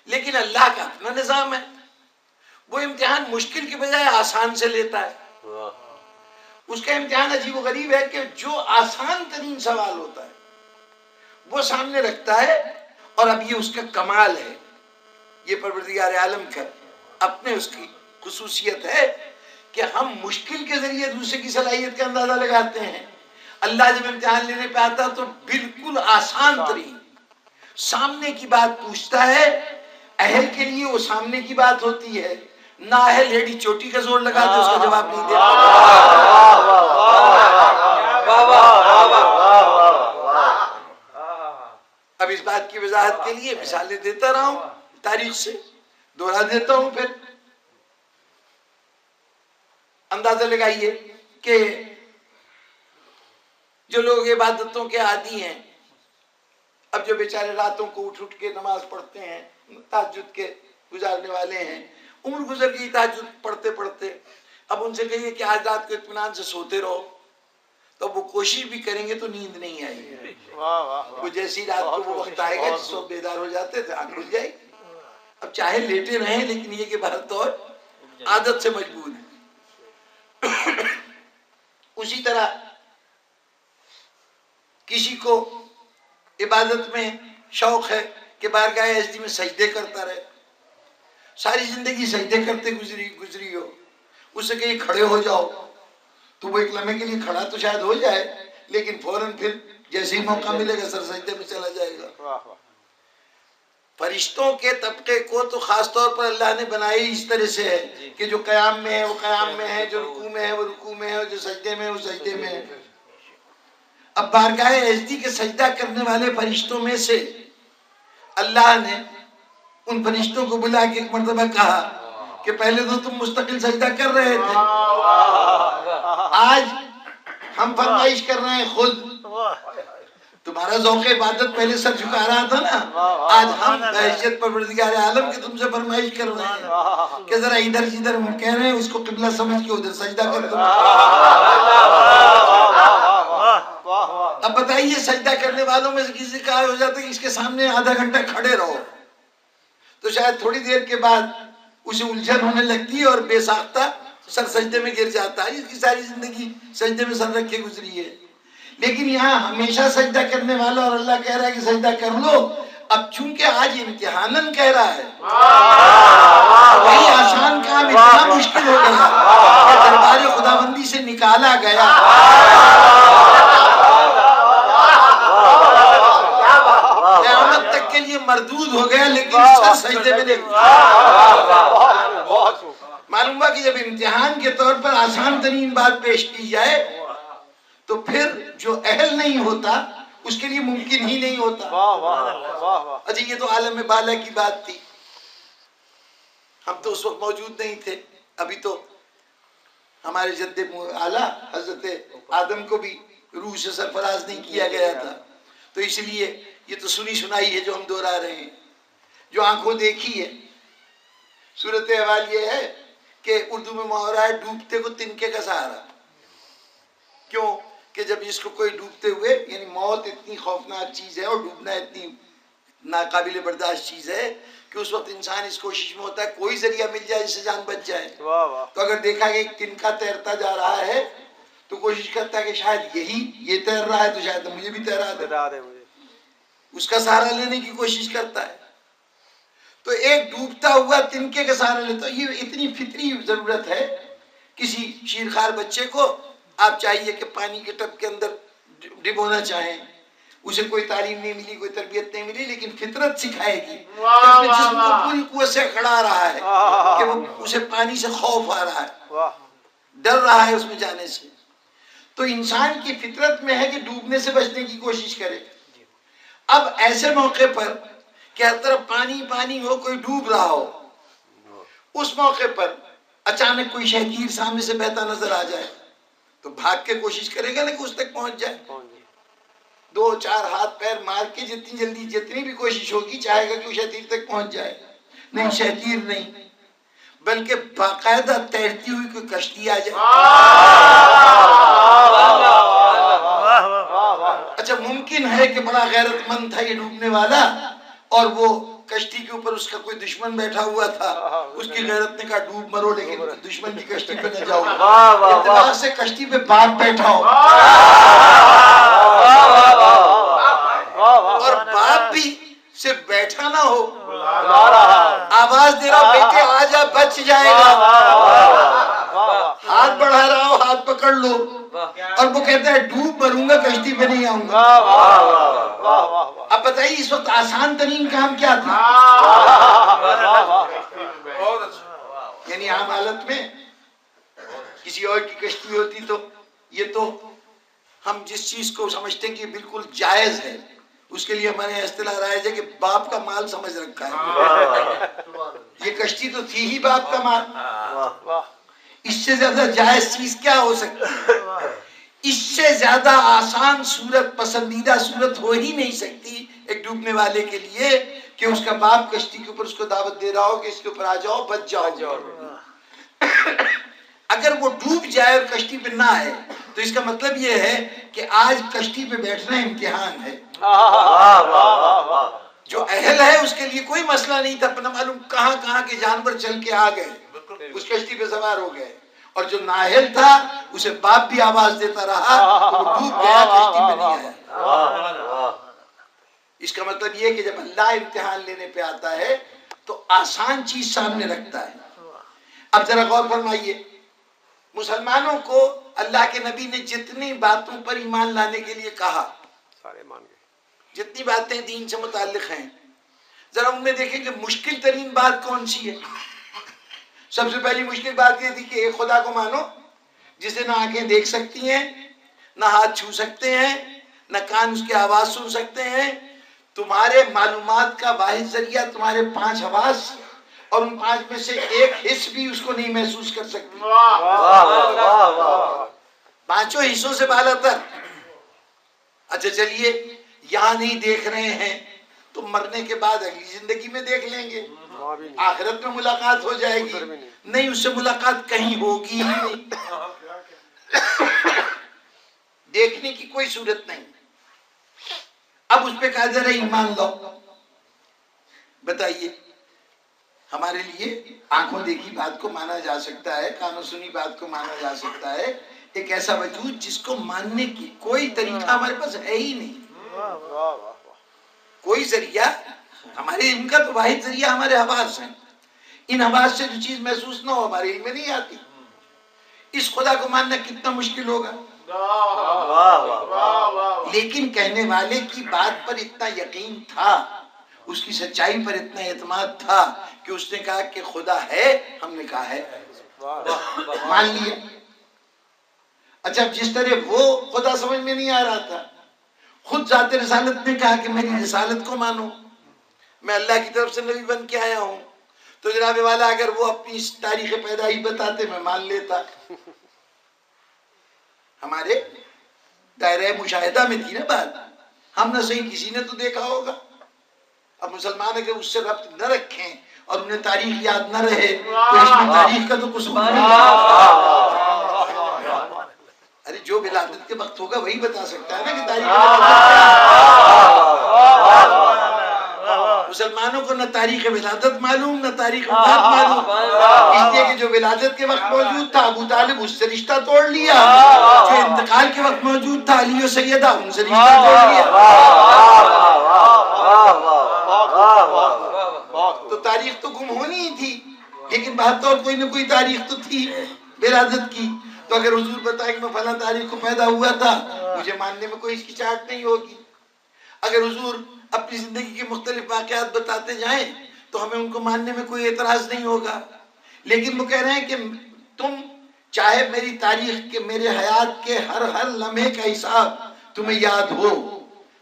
S1: لیکن اللہ کا اپنا نظام ہے، وہ امتحان مشکل کے بجائے آسان سے لیتا ہے۔ اس کا امتحان عجیب و غریب ہے کہ جو آسان ترین سوال ہوتا ہے وہ سامنے رکھتا ہے، اور اب یہ اس کا کمال ہے، یہ پروردگار عالم کا اپنے اس کی خصوصیت ہے کہ ہم مشکل کے ذریعے دوسرے کی صلاحیت کا اندازہ لگاتے ہیں۔ اللہ جب امتحان لینے پہ آتا تو بالکل آسان ترین سامنے کی بات پوچھتا ہے، اہل کے لیے وہ سامنے کی بات ہوتی ہے، نہ اہل ایڑی چوٹی کا زور لگا دے اس کا جواب نہیں دیتا۔ اب اس بات کی وضاحت کے لیے مثالیں دیتا رہا ہوں، تاریخ سے دوہرا دیتا ہوں، پھر اندازہ لگائیے کہ جو لوگ عبادتوں کے عادی ہیں، اب جو بیچارے راتوں کو اٹھ کے نماز پڑھتے ہیں، تہجد کے گزارنے والے ہیں، عمر گزر گئی تہجد پڑھتے پڑھتے، اب ان سے کہیے کہ آج رات کو اطمینان سے سوتے رہو، تو وہ کوشش بھی کریں گے تو نیند نہیں آئے گی۔ وہ جیسی رات کو وہ وقت آئے گا جس وقت بیدار ہو جاتے تھے، آنکھ کھل جائے گی۔ اب چاہے لیٹے رہیں لیکن یہ کہ بہر طور عادت سے مجبور ہے۔ اسی طرح کسی کو عبادت میں شوق ہے کہ بارگاہ ہستی میں سجدے کرتا رہے، ساری زندگی سجدے کرتے گزری ہو، اس سے کہیں کھڑے ہو جاؤ تو وہ ایک لمحے کے لیے کھڑا تو شاید ہو جائے، لیکن فوراً پھر جیسے ہی موقع ملے گا سر سجدے میں چلا جائے گا۔ فرشتوں کے طبقے کو تو خاص طور پر اللہ نے بنائی اس طرح سے ہے کہ جو قیام میں ہے وہ قیام میں ہے، جو رکوع میں ہے وہ رکوع میں ہے، اور جو سجدے میں ہے وہ سجدے میں ہے۔ اب بارگاہ ہستی کے سجدہ کرنے والے فرشتوں میں سے اللہ نے ان فرشتوں کو بلا کے ایک مرتبہ کہا کہ پہلے تو تم مستقل سجدہ کر رہے تھے، آج ہم فرمائش کر رہے ہیں خود، تمہارا ذوق عبادت پہلے سر جھکا رہا تھا نا، آج ہم بحیثیت پروردگار عالم کے تم سے فرمائش کر رہے ہیں کہ ذرا ادھر جدھر ہم کہہ رہے ہیں اس کو قبلہ سمجھ کے ادھر سجدہ کر دو۔ اب بتائیے سجدہ کرنے والوں میں سے کسی کا ہو جاتا ہے کہ اس کے سامنے آدھا گھنٹہ کھڑے رہو تو شاید تھوڑی دیر کے بعد اسے الجھن ہونے لگتی ہے اور بے ساختہ سر سجدے میں گر جاتا ہے. اس کی ساری زندگی سجدے میں سر رکھے گزری ہے. لیکن یہاں ہمیشہ سجدہ کرنے والا اور اللہ کہہ رہا ہے کہ سجدہ کر لو. اب چونکہ آج امتحاناً کہہ رہا ہے وہی آسان کام اتنا مشکل ہو گیا کہ دربار خداوندی سے نکالا گیا. قیامت تک کے لیے مردود ہو گیا لیکن سر سجدے میں نہیں. معلوم ہوا کہ جب امتحان کے طور پر آسان ترین بات پیش کی جائے تو پھر جو اہل نہیں ہوتا اس کے لیے ممکن ہی نہیں ہوتا. اچھا یہ تو عالم بالا کی بات تھی. ہم تو اس وقت موجود نہیں تھے. ابھی تو ہمارے جد اعلیٰ حضرت آدم کو بھی روح سے سرفراز نہیں کیا گیا تھا تو اس لیے یہ تو سنی سنائی ہے جو ہم دہرا رہے ہیں. جو آنکھوں دیکھی ہے صورتحال یہ ہے کہ اردو میں محاورہ ہے ڈوبتے کو تنکے کا سہارا. کیوں کہ جب اس کو کوئی ڈوبتے ہوئے یعنی موت اتنی خوفناک چیز ہے اور ڈوبنا اتنی ناقابل برداشت چیز ہے کہ اس وقت انسان اس کوشش میں ہوتا ہے کوئی ذریعہ مل جائے جس سے جان بچ جائے. تو اگر دیکھا کہ ایک تنکا تیرتا جا رہا ہے تو کوشش کرتا ہے کہ شاید یہ تیر رہا ہے تو شاید مجھے بھی تیرا دے. اس کا سہارا لینے کی کوشش کرتا ہے. تو ایک ڈوبتا ہوا تنکے کا سہارا لیتا. یہ اتنی فطری ضرورت ہے. کسی شیرخوار بچے کو آپ چاہیے کہ پانی کے ٹب کے اندر ڈبونا چاہیں اسے کوئی تعلیم نہیں ملی کوئی تربیت نہیں ملی لیکن فطرت سکھائے گی کہ اپنے جسم کو پوری قوت سے کھڑا رہا ہے کہ وہ اسے پانی سے خوف آ رہا ہے ڈر رہا ہے اس میں جانے سے. تو انسان کی فطرت میں ہے کہ ڈوبنے سے بچنے کی کوشش کرے. اب ایسے موقع پر کہ ہر طرف پانی پانی ہو کوئی ڈوب رہا ہو اس موقع پر اچانک کوئی شہگیر سامنے سے بہتا نظر آ جائے تو بھاگ کے کوشش کرے گا نا کہ اس تک پہنچ جائے. 2-4 ہاتھ پیر مار کے جتنی جلدی جتنی بھی کوشش ہوگی چاہے گا کہ وہ شہتیر تک پہنچ جائے. نہیں شہتیر نہیں بلکہ باقاعدہ تیرتی ہوئی کوئی کشتی آ جائے. اچھا ممکن ہے کہ بڑا غیرت مند تھا یہ ڈوبنے والا اور وہ کشتی کے اوپر اس کا کوئی دشمن بیٹھا ہوا تھا اس کی غیرت نے کہا ڈوب مرو لیکن دشمن کی کشتی پہ نہ جاؤ. اتفاق سے کشتی پہ باپ بیٹھا ہو اور باپ بھی صرف بیٹھا نہ ہو آواز دے رہا بیٹے آ جا بچ جائے گا. ہاتھ بڑھا رہا ہو ہاتھ پکڑ لو اور وہ کہتا ہے ڈوب مروں گا کشتی پہ نہیں آؤں گا. اب بتائیے اس وقت آسان ترین کام کیا تھا. یعنی عام حالت میں کسی اور کی کشتی ہوتی تو یہ تو ہم جس چیز کو سمجھتے ہیں کہ بالکل جائز ہے اس کے لیے ہمارے اصطلاح رائج ہے کہ باپ کا مال سمجھ رکھا ہے. یہ کشتی تو تھی ہی باپ کا مال. اس سے زیادہ جائز چیز کیا ہو سکتی ہے. اس سے زیادہ آسان صورت پسندیدہ صورت ہو ہی نہیں سکتی ایک ڈوبنے والے کے لیے کہ اس کا باپ کشتی کے اوپر اس کو دعوت دے رہا ہو کہ اس کے اوپر آ جاؤ بچ جاؤ. اگر وہ ڈوب جائے اور کشتی پہ نہ آئے تو اس کا مطلب یہ ہے کہ آج کشتی پہ بیٹھنا امتحان ہے. جو اہل ہے اس کے لیے کوئی مسئلہ نہیں تھا. اپنا معلوم کہاں کہاں کے جانور چل کے آ گئے اس کشتی پہ سوار ہو گئے اور جو نااہل تھا اسے باپ بھی آواز دیتا رہا تو وہ ڈوب گیا کشتی پہ نہیں آیا. اس کا مطلب یہ کہ جب اللہ امتحان لینے پہ آتا ہے تو آسان چیز سامنے رکھتا ہے. اب ذرا غور فرمائیے مسلمانوں کو اللہ کے نبی نے جتنی باتوں پر ایمان لانے کے لیے کہا جتنی باتیں دین سے متعلق ہیں ذرا ان میں دیکھیں کہ مشکل ترین بات کون سی ہے. سب سے پہلی مشکل بات یہ تھی کہ ایک خدا کو مانو جسے نہ آنکھیں دیکھ سکتی ہیں نہ ہاتھ چھو سکتے ہیں نہ کان اس کی آواز سن سکتے ہیں. تمہارے معلومات کا واحد ذریعہ تمہارے 5 حواس اور ان 5 میں سے ایک حص بھی اس کو نہیں محسوس کر سکتی. 5 حصوں سے بالا تر. اچھا چلیے یہاں نہیں دیکھ رہے ہیں تو مرنے کے بعد اگلی زندگی میں دیکھ لیں گے آخرت میں ملاقات ہو جائے گی. نہیں اس سے ملاقات کہیں ہوگی ہی نہیں. دیکھنے کی کوئی صورت نہیں. اس پہ قادر ہے ایمان لاؤ. بتائیے ہمارے لیے آنکھوں دیکھی بات کو مانا جا سکتا ہے, کانوں سنی بات کو مانا جا سکتا ہے, ایک ایسا وجود جس کو ماننے کی کوئی طریقہ ہمارے پاس ہے ہی نہیں, کوئی ذریعہ. ہمارے علم کا تو واحد ذریعہ ہمارے حواس ہیں. ان حواس سے جو چیز محسوس نہ ہو ہمارے علم میں نہیں آتی. اس خدا کو ماننا کتنا مشکل ہوگا. لیکن کہنے والے کی بات پر اتنا یقین تھا, اس کی سچائی پر اتنا اعتماد تھا کہ اس نے کہا کہ خدا ہے. ہم نے کہا ہے, مان لیا. اچھا جس طرح وہ خدا سمجھ میں نہیں آ رہا تھا, خود ذات رسالت نے کہا کہ میری رسالت کو مانو, میں اللہ کی طرف سے نبی بن کے آیا ہوں. تو جناب والا اگر وہ اپنی تاریخ پیدائش بتاتے میں مان لیتا. ہمارے دائرہ مشاہدہ میں تھی نا بات, ہم نہ صحیح کسی نے تو دیکھا ہوگا. اب مسلمان اگر اس سے ربط نہ رکھیں اور انہیں تاریخ یاد نہ رہے تو اس میں تاریخ کا تو قصور نہیں ہے. ارے جو ولادت کے وقت ہوگا وہی بتا سکتا ہے نا کہ تاریخ مسلمانوں کو نہ تاریخ ولادت معلوم نہ تاریخ وفات معلوم, اس لیے کہ جو ولادت کے وقت موجود تھا ابو طالب اس سے رشتہ توڑ لیا, جو انتقال کے وقت موجود تھا علی و سیدہ ان سے رشتہ توڑ لیا. تو تاریخ تو گم ہونی ہی تھی, لیکن بہتر کوئی نہ کوئی تاریخ تو تھی ولادت کی. تو اگر حضور بتائے کہ میں فلاں تاریخ کو پیدا ہوا تھا, مجھے ماننے میں کوئی ہچکچاہٹ نہیں ہوگی. اگر حضور اپنی زندگی کے مختلف واقعات بتاتے جائیں تو ہمیں ان کو ماننے میں کوئی اعتراض نہیں ہوگا. لیکن وہ کہہ رہے ہیں کہ تم چاہے میری تاریخ کے میرے حیات کے ہر لمحے کا حساب تمہیں یاد ہو,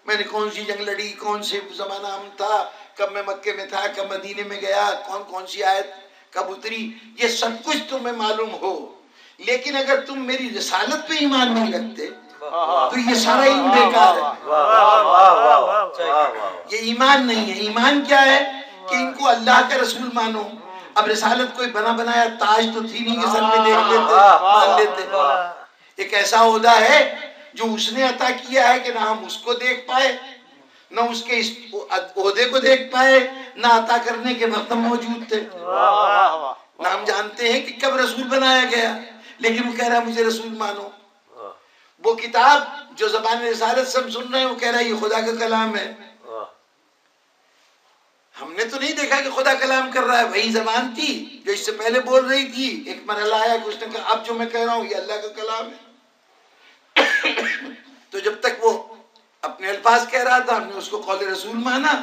S1: میں نے کون سی جنگ لڑی, کون سے زمانہ ہم تھا, کب میں مکے میں تھا, کب مدینے میں گیا, کون سی آیت کب اتری, یہ سب کچھ تمہیں معلوم ہو. لیکن اگر تم میری رسالت پہ ایمان نہیں رکھتے تو یہ سارا علم بیکار ہے. یہ ایمان نہیں ہے. ایمان کیا ہے کہ ان کو اللہ کا رسول مانو. اب رسالت کوئی بنا بنایا تاج تو تھی نہیں کہ سر پہ دیکھ لیتے مان لیتے. ایک ایسا عہدہ ہے جو اس نے عطا کیا ہے کہ نہ ہم اس کو دیکھ پائے, نہ اس کے عہدے کو دیکھ پائے, نہ عطا کرنے کے وقت موجود تھے, نہ ہم جانتے ہیں کہ کب رسول بنایا گیا. لیکن وہ کہہ رہا ہے مجھے رسول مانو. وہ کتاب جو زبان رسالت سے ہم سن رہے ہیں وہ کہہ رہا ہے یہ خدا کا کلام ہے. ہم نے تو نہیں دیکھا کہ خدا کلام کر رہا ہے, وہی زبان تھی جو اس سے پہلے بول رہی تھی. ایک مرحلہ آیا کہ اس نے کہا اب جو میں کہہ رہا ہوں یہ اللہ کا کلام ہے. تو جب تک وہ اپنے الفاظ کہہ رہا تھا ہم نے اس کو قول رسول مانا.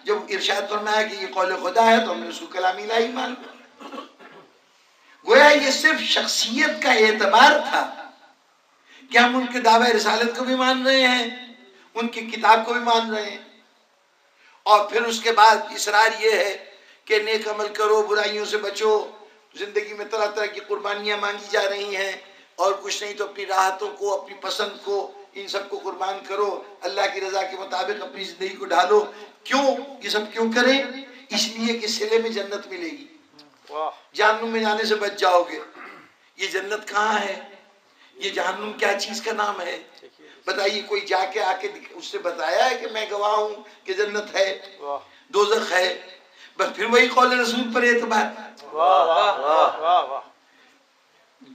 S1: جب ارشاد فرمایا کہ یہ قول خدا ہے تو ہم نے اس کو کلام الہی مانا. گویا یہ صرف شخصیت کا اعتبار تھا کہ ہم ان کے دعوی رسالت کو بھی مان رہے ہیں, ان کی کتاب کو بھی مان رہے ہیں, اور پھر اس کے بعد اصرار یہ ہے کہ نیک عمل کرو, برائیوں سے بچو. زندگی میں طرح طرح کی قربانیاں مانگی جا رہی ہیں, اور کچھ نہیں تو اپنی راحتوں کو, اپنی پسند کو, ان سب کو قربان کرو, اللہ کی رضا کے مطابق اپنی زندگی کو ڈھالو. کیوں یہ سب کیوں کریں؟ اس لیے کہ صلے میں جنت ملے گی, جہنم میں جانے سے بچ جاؤ گے. یہ جنت کہاں ہے؟ یہ جہنم کیا چیز کا نام ہے؟ بتائیے کوئی جا کے آ کے اس سے بتایا ہے کہ میں گواہ ہوں کہ جنت ہے, دوزخ ہے؟ بس پھر وہی قول رسول پر اعتبار.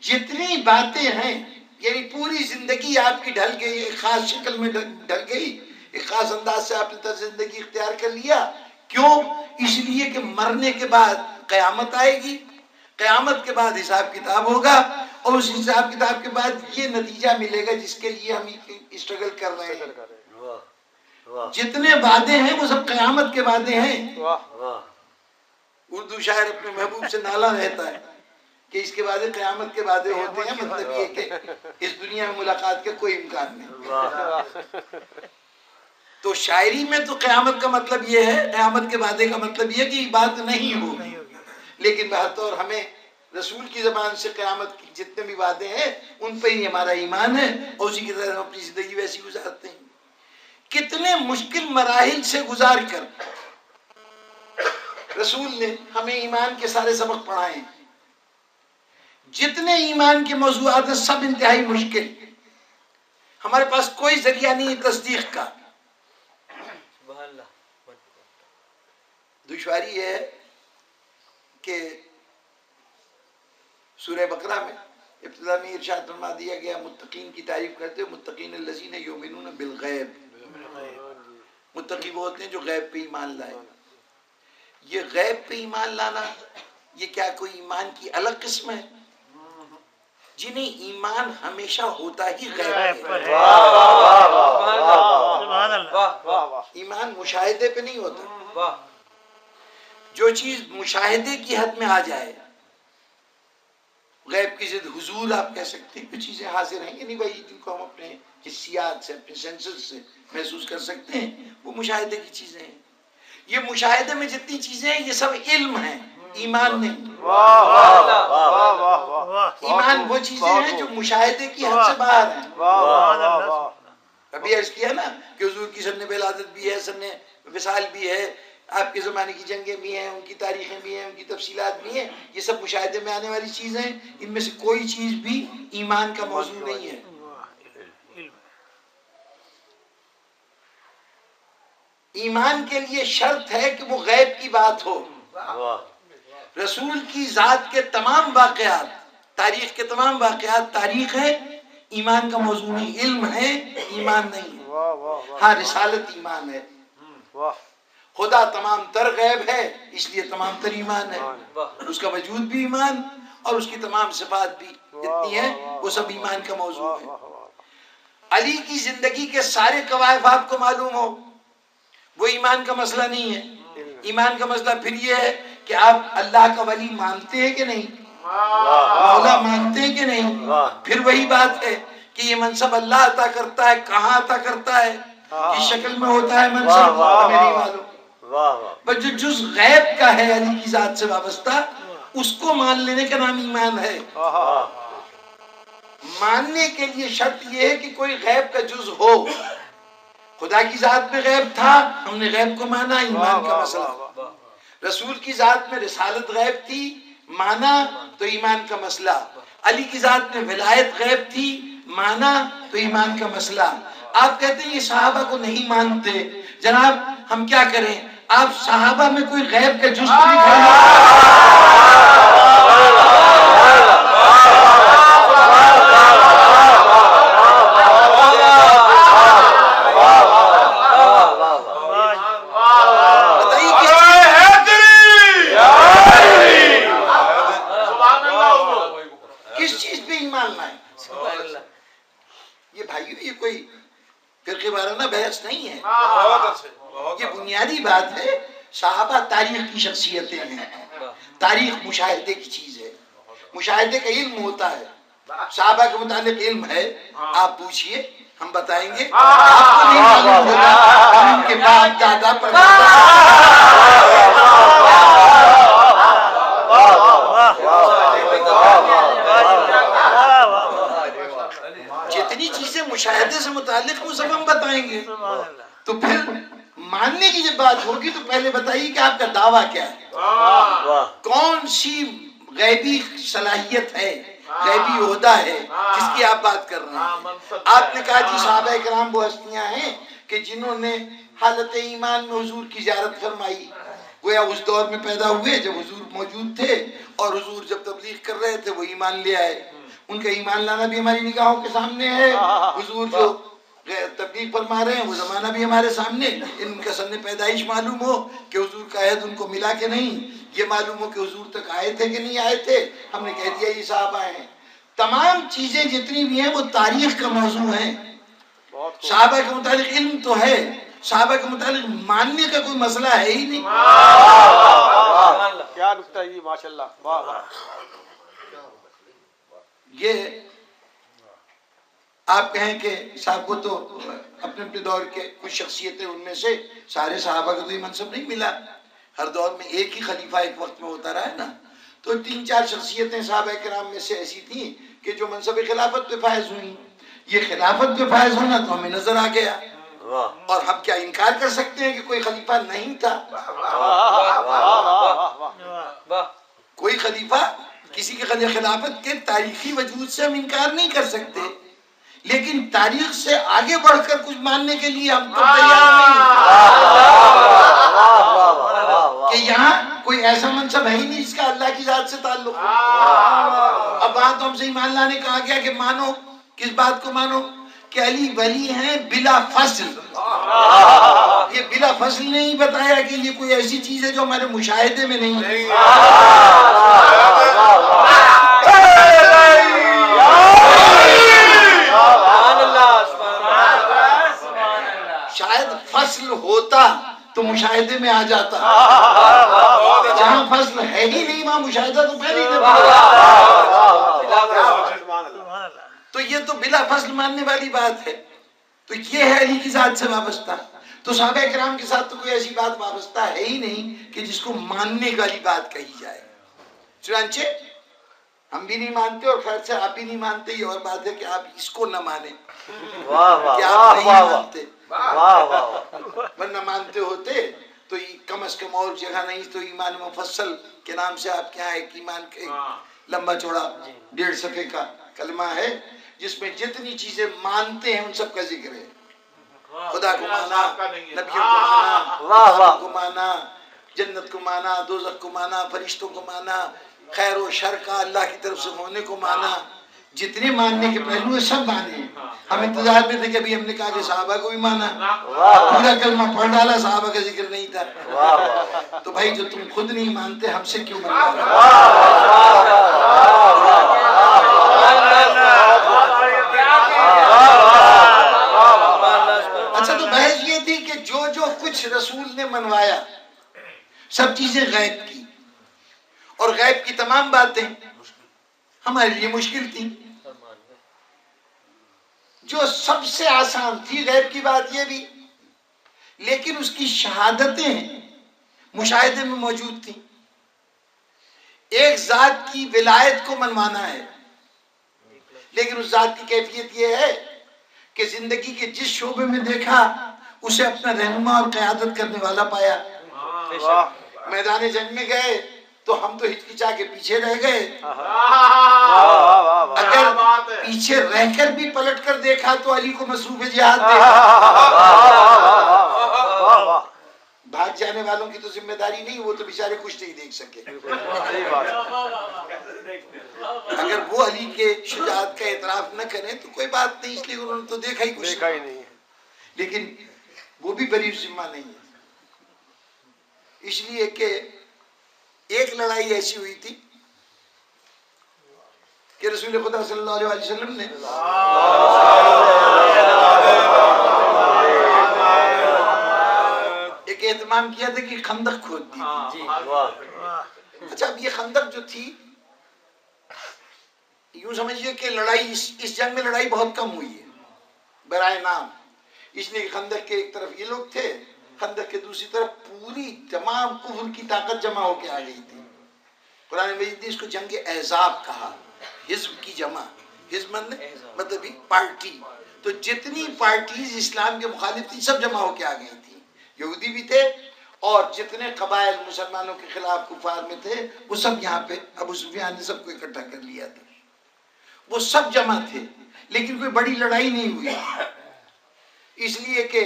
S1: جتنی باتیں ہیں یعنی پوری زندگی آپ کی ڈھل گئی, ایک خاص شکل میں ڈھل گئی, ایک خاص انداز سے آپ نے طرز زندگی اختیار کر لیا. کیوں؟ اس لیے کہ مرنے کے بعد قیامت آئے گی, قیامت کے بعد حساب کتاب ہوگا, اور اس حساب کتاب کے بعد یہ نتیجہ ملے گا جس کے لیے ہم اسٹرگل کر رہے ہیں. جتنے وعدے ہیں وہ سب قیامت کے وعدے ہیں. اردو شاعر اپنے محبوب سے نالا رہتا ہے کہ اس کے وعدے قیامت کے وعدے ہوتے ہیں, مطلب یہ کہ اس دنیا میں ملاقات کا کوئی امکان نہیں. تو شاعری میں تو قیامت کا مطلب یہ ہے, قیامت کے وعدے کا مطلب یہ کہ بات نہیں ہوگی. لیکن بہتر ہمیں رسول کی زبان سے قیامت کی جتنے بھی وعدے ہیں ان پہ ہی ہمارا ایمان ہے, اور اسی کی طرح ہم اپنی زندگی ویسی گزارتے ہیں. کتنے مشکل مراحل سے گزار کر رسول نے ہمیں ایمان کے سارے سبق پڑھائے ہیں. جتنے ایمان کے موضوعات ہیں سب انتہائی مشکل, ہمارے پاس کوئی ذریعہ نہیں ہے تصدیق کا. دشواری یہ ہے کہ سورہ بقرہ میں ابتدا میں ارشاد فرما دیا گیا متقین کی تعریف کرتے ہیں، متقین الذین یؤمنون بالغیب، متقی وہ ہوتے ہیں جو غیب پہ ایمان لائے۔ یہ غیب پہ ایمان لانا یہ کیا کوئی ایمان کی الگ قسم ہے؟ جنہیں ایمان ہمیشہ ہوتا ہی غیب پر ہے۔ ایمان مشاہدے پہ نہیں ہوتا۔ جو چیز مشاہدے کی حد میں آ جائے، غیب کی ضد حضور آپ کہہ سکتے ہیں، کچھ چیزیں حاضر ہیں یعنی بھائی جن کو ہم اپنے حسیات سے اپنے سینسز سے محسوس کر سکتے ہیں، وہ مشاہدے کی چیزیں ہیں۔ یہ مشاہدے میں جتنی چیزیں ہیں یہ سب علم ہیں، ایمان نہیں۔ ایمان وہ چیزیں ہیں جو مشاہدے کی حد سے باہر ہیں۔ ابھی عرض کیا نا کہ حضور کی سن ولادت بھی ہے، سن وصال بھی ہے، آپ کے زمانے کی جنگیں بھی ہیں، ان کی تاریخیں بھی ہیں، ان کی تفصیلات بھی ہیں، یہ سب مشاہدے میں آنے والی چیزیں ہیں۔ ان میں سے کوئی چیز بھی ایمان کا موضوع نہیں ہے۔ ایمان کے لیے شرط ہے کہ وہ غیب کی بات ہو۔ رسول کی ذات کے تمام واقعات، تاریخ کے تمام واقعات تاریخ ہے، ایمان کا موضوع نہیں، علم ہے، ایمان نہیں ہے۔ ہاں رسالت ایمان ہے، خدا تمام تر غیب ہے اس لیے تمام تر ایمان ہے، اس کا وجود بھی ایمان اور اس کی تمام صفات بھی جتنی ہیں وہ سب ایمان کا موضوع ہے۔ علی کی زندگی کے سارے کوائف آپ کو معلوم ہو، وہ ایمان کا مسئلہ نہیں ہے۔ ایمان کا مسئلہ پھر یہ ہے کہ آپ اللہ کا ولی مانتے ہیں کہ نہیں، مولا مانتے ہیں کہ نہیں۔ پھر وہی بات ہے کہ یہ منصب اللہ عطا کرتا ہے، کہاں عطا کرتا ہے، کس شکل میں ہوتا ہے منصب، ہمیں نہیں معلوم۔ بس جو جز غیب کا ہے علی کی ذات سے وابستہ، اس کو مان لینے کا نام ایمان ہے۔ ماننے کے لیے شرط یہ ہے کہ کوئی غیب کا جز ہو۔ خدا کی ذات میں غیب تھا، ہم نے غیب کو مانا، ایمان کا مسئلہ۔ رسول کی ذات میں رسالت غیب تھی، مانا تو ایمان کا مسئلہ۔ علی کی ذات میں ولایت غیب تھی، مانا تو ایمان کا مسئلہ۔ آپ کہتے ہیں یہ صحابہ کو نہیں مانتے، جناب ہم کیا کریں؟ آپ صحابہ میں کوئی غیب کا جز تو کس چیز پہ ایمان لائیں؟ یہ بھائیو یہ کوئی فرقے وارانہ بحث نہیں ہے، یہ بنیادی بات ہے۔ صحابہ تاریخ کی شخصیتیں ہیں، تاریخ مشاہدے کی چیز ہے، مشاہدے کا علم ہوتا ہے۔ صحابہ کے متعلق علم ہے، آپ پوچھئے ہم بتائیں گے، آپ کو نہیں معلوم ہوگا، ان کے باپ دادا پر جتنی چیزیں مشاہدے سے متعلق وہ سب ہم بتائیں گے۔ تو پھر ماننے کی جب بات ہوگی تو پہلے بتائیے کہ آپ کا دعویٰ کیا ہے، کون سی غیبی صلاحیت ہے، غیبی عہدہ ہے جس کی آپ بات کر رہے ہیں۔ آپ نے کہا جی صحابہ کرام وہ ہستیاں ہیں کہ جنہوں نے حالت ایمان میں حضور کی زیارت فرمائی، گویا اس دور میں پیدا ہوئے جب حضور موجود تھے، اور حضور جب تبلیغ کر رہے تھے وہ ایمان لے آئے۔ ان کا ایمان لانا بھی ہماری نگاہوں کے سامنے ہے، حضور جو تبلیغ فرما رہے ہیں وہ زمانہ بھی ہمارے سامنے۔ ان کا سن پیدائش معلوم ہو کہ حضور کا عہد ان کو ملا کہ نہیں، یہ معلوم ہو کہ حضور تک آئے تھے کہ نہیں آئے تھے، ہم نے کہہ دیا یہ صحابہ ہیں۔ تمام چیزیں جتنی بھی ہیں وہ تاریخ کا موضوع ہیں۔ صحابہ کے متعلق علم تو ہے، صحابہ کے متعلق ماننے کا کوئی مسئلہ ہے ہی نہیں۔
S2: کیا نکتہ ہے یہ، ماشاءاللہ۔
S1: یہ آپ کہیں کہ صاحب کو تو اپنے اپنے دور کے کچھ شخصیتیں، ان میں سے سارے صحابہ کو تو یہ منصب نہیں ملا، ہر دور میں ایک ہی خلیفہ ایک وقت میں ہوتا رہا ہے نا، تو 3-4 شخصیتیں صحابہ کرام میں سے ایسی تھیں کہ جو منصب خلافت پہ فائز ہوئیں۔ یہ خلافت پہ فائز ہونا تو ہمیں نظر آ گیا، اور ہم کیا انکار کر سکتے ہیں کہ کوئی خلیفہ نہیں تھا؟ کوئی خلیفہ کسی کے خلافت کے تاریخی وجود سے ہم انکار نہیں کر سکتے، لیکن تاریخ سے آگے بڑھ کر کچھ ماننے کے لیے ہم تو تیار نہیں کہ کہ یہاں کوئی ایسا منصب ہے ہی نہیں جس کا اللہ کی ذات سے تعلق ہو. اب بات ہم سے ایمان لانے کہا گیا کہ مانو، کس بات کو مانو؟ کہ علی ولی ہیں بلا فصل. یہ بلا فصل نہیں بتایا کہ یہ کوئی ایسی چیز ہے جو ہمارے مشاہدے میں نہیں ہے. شاید فصل ہوتا تو مشاہدے میں آ جاتا. جہاں فصل ہے ہی نہیں وہاں مشاہدہ تو پہلے ہی دفعہ. تو یہ تو بلا فصل ماننے والی بات ہے. تو یہ ہے علی کی ذات سے وابستہ. تو صحابہ کرام کے ساتھ تو کوئی ایسی بات وابستہ ہے ہی نہیں کہ جس کو ماننے والی بات کہی جائے. چنانچہ ہم بھی نہیں مانتے اور خیر سے آپ بھی نہیں مانتے. یہ اور بات ہے کہ آپ اس کو نہ مانیں کہ آپ نہیں مانتے. ورنہ مانتے ہوتے تو کم از کم اور جگہ نہیں تو ایمان مفصل کے نام سے آپ کیا ایک ایمان کے لمبا چوڑا 1.5 صفحے کا کلمہ ہے جس میں جتنی چیزیں مانتے ہیں ان سب کا ذکر ہے. خدا کو مانا، نبیوں کو مانا، کو مانا، جنت کو مانا، دوزخ کو مانا، فرشتوں کو مانا، خیر و شر کا اللہ کی طرف سے ہونے کو مانا. جتنے ماننے کے پہلو ہیں سب مانے. ہم انتظار میں تھے کہ ابھی ہم نے کہا کہ صحابہ کو بھی مانا. پورا کلمہ پڑھ ڈالا، صحابہ کا ذکر نہیں تھا. تو بھائی جو تم خود نہیں مانتے ہم سے کیوں منوا رہے ہو؟ اچھا تو بحث یہ تھی کہ جو کچھ رسول نے منوایا سب چیزیں غیب کی، اور غیب کی تمام باتیں ہمارے لیے مشکل تھی. جو سب سے آسان تھی غیب کی بات یہ بھی، لیکن اس کی شہادتیں مشاہدے میں موجود تھیں. ایک ذات کی ولایت کو منوانا ہے، لیکن اس ذات کی کیفیت یہ ہے کہ زندگی کے جس شعبے میں دیکھا اسے اپنا رہنما اور قیادت کرنے والا پایا. میدان جنگ میں گئے تو ہم تو ہچکچا کے پیچھے رہ گئے. اگر پیچھے رہ کر بھی پلٹ کر دیکھا تو علی کو مصروف جہاد دیکھا. بھاگ جانے والوں کی تو ذمہ داری نہیں، وہ تو بیچارے کچھ نہیں دیکھ سکے. اگر وہ علی کے شجاعت کا اعتراف نہ کریں تو کوئی بات نہیں، اس لیے انہوں نے تو دیکھا ہی کچھ نہیں. لیکن وہ بھی بری ذمہ نہیں ہے، اس لیے کہ ایک لڑائی ایسی ہوئی تھی کہ رسول خدا صلی اللہ علیہ وسلم نے ایک اہتمام کیا تھا کہ خندق کھود دی تھی. اچھا اب یہ خندق جو تھی یوں سمجھئے کہ لڑائی اس جنگ میں لڑائی بہت کم ہوئی ہے برائے نام، اس لیے خندق کے ایک طرف یہ لوگ تھے، خندق کے دوسری طرف پوری تمام کفر کی طاقت جمع ہو کے آ گئی تھی. قرآن مجید نے اس کو جنگ احزاب کہا، حزب کی جمع. حزب مطلب پارٹی. تو جتنی پارٹیز اسلام کے مخالف تھی سب جمع ہو کے آ گئی تھی. یہودی بھی تھے اور جتنے قبائل مسلمانوں کے خلاف کفار میں تھے وہ سب یہاں پہ ابو سفیان نے سب کو اکٹھا کر لیا تھا. وہ سب جمع تھے لیکن کوئی بڑی لڑائی نہیں ہوئی، اس لیے کہ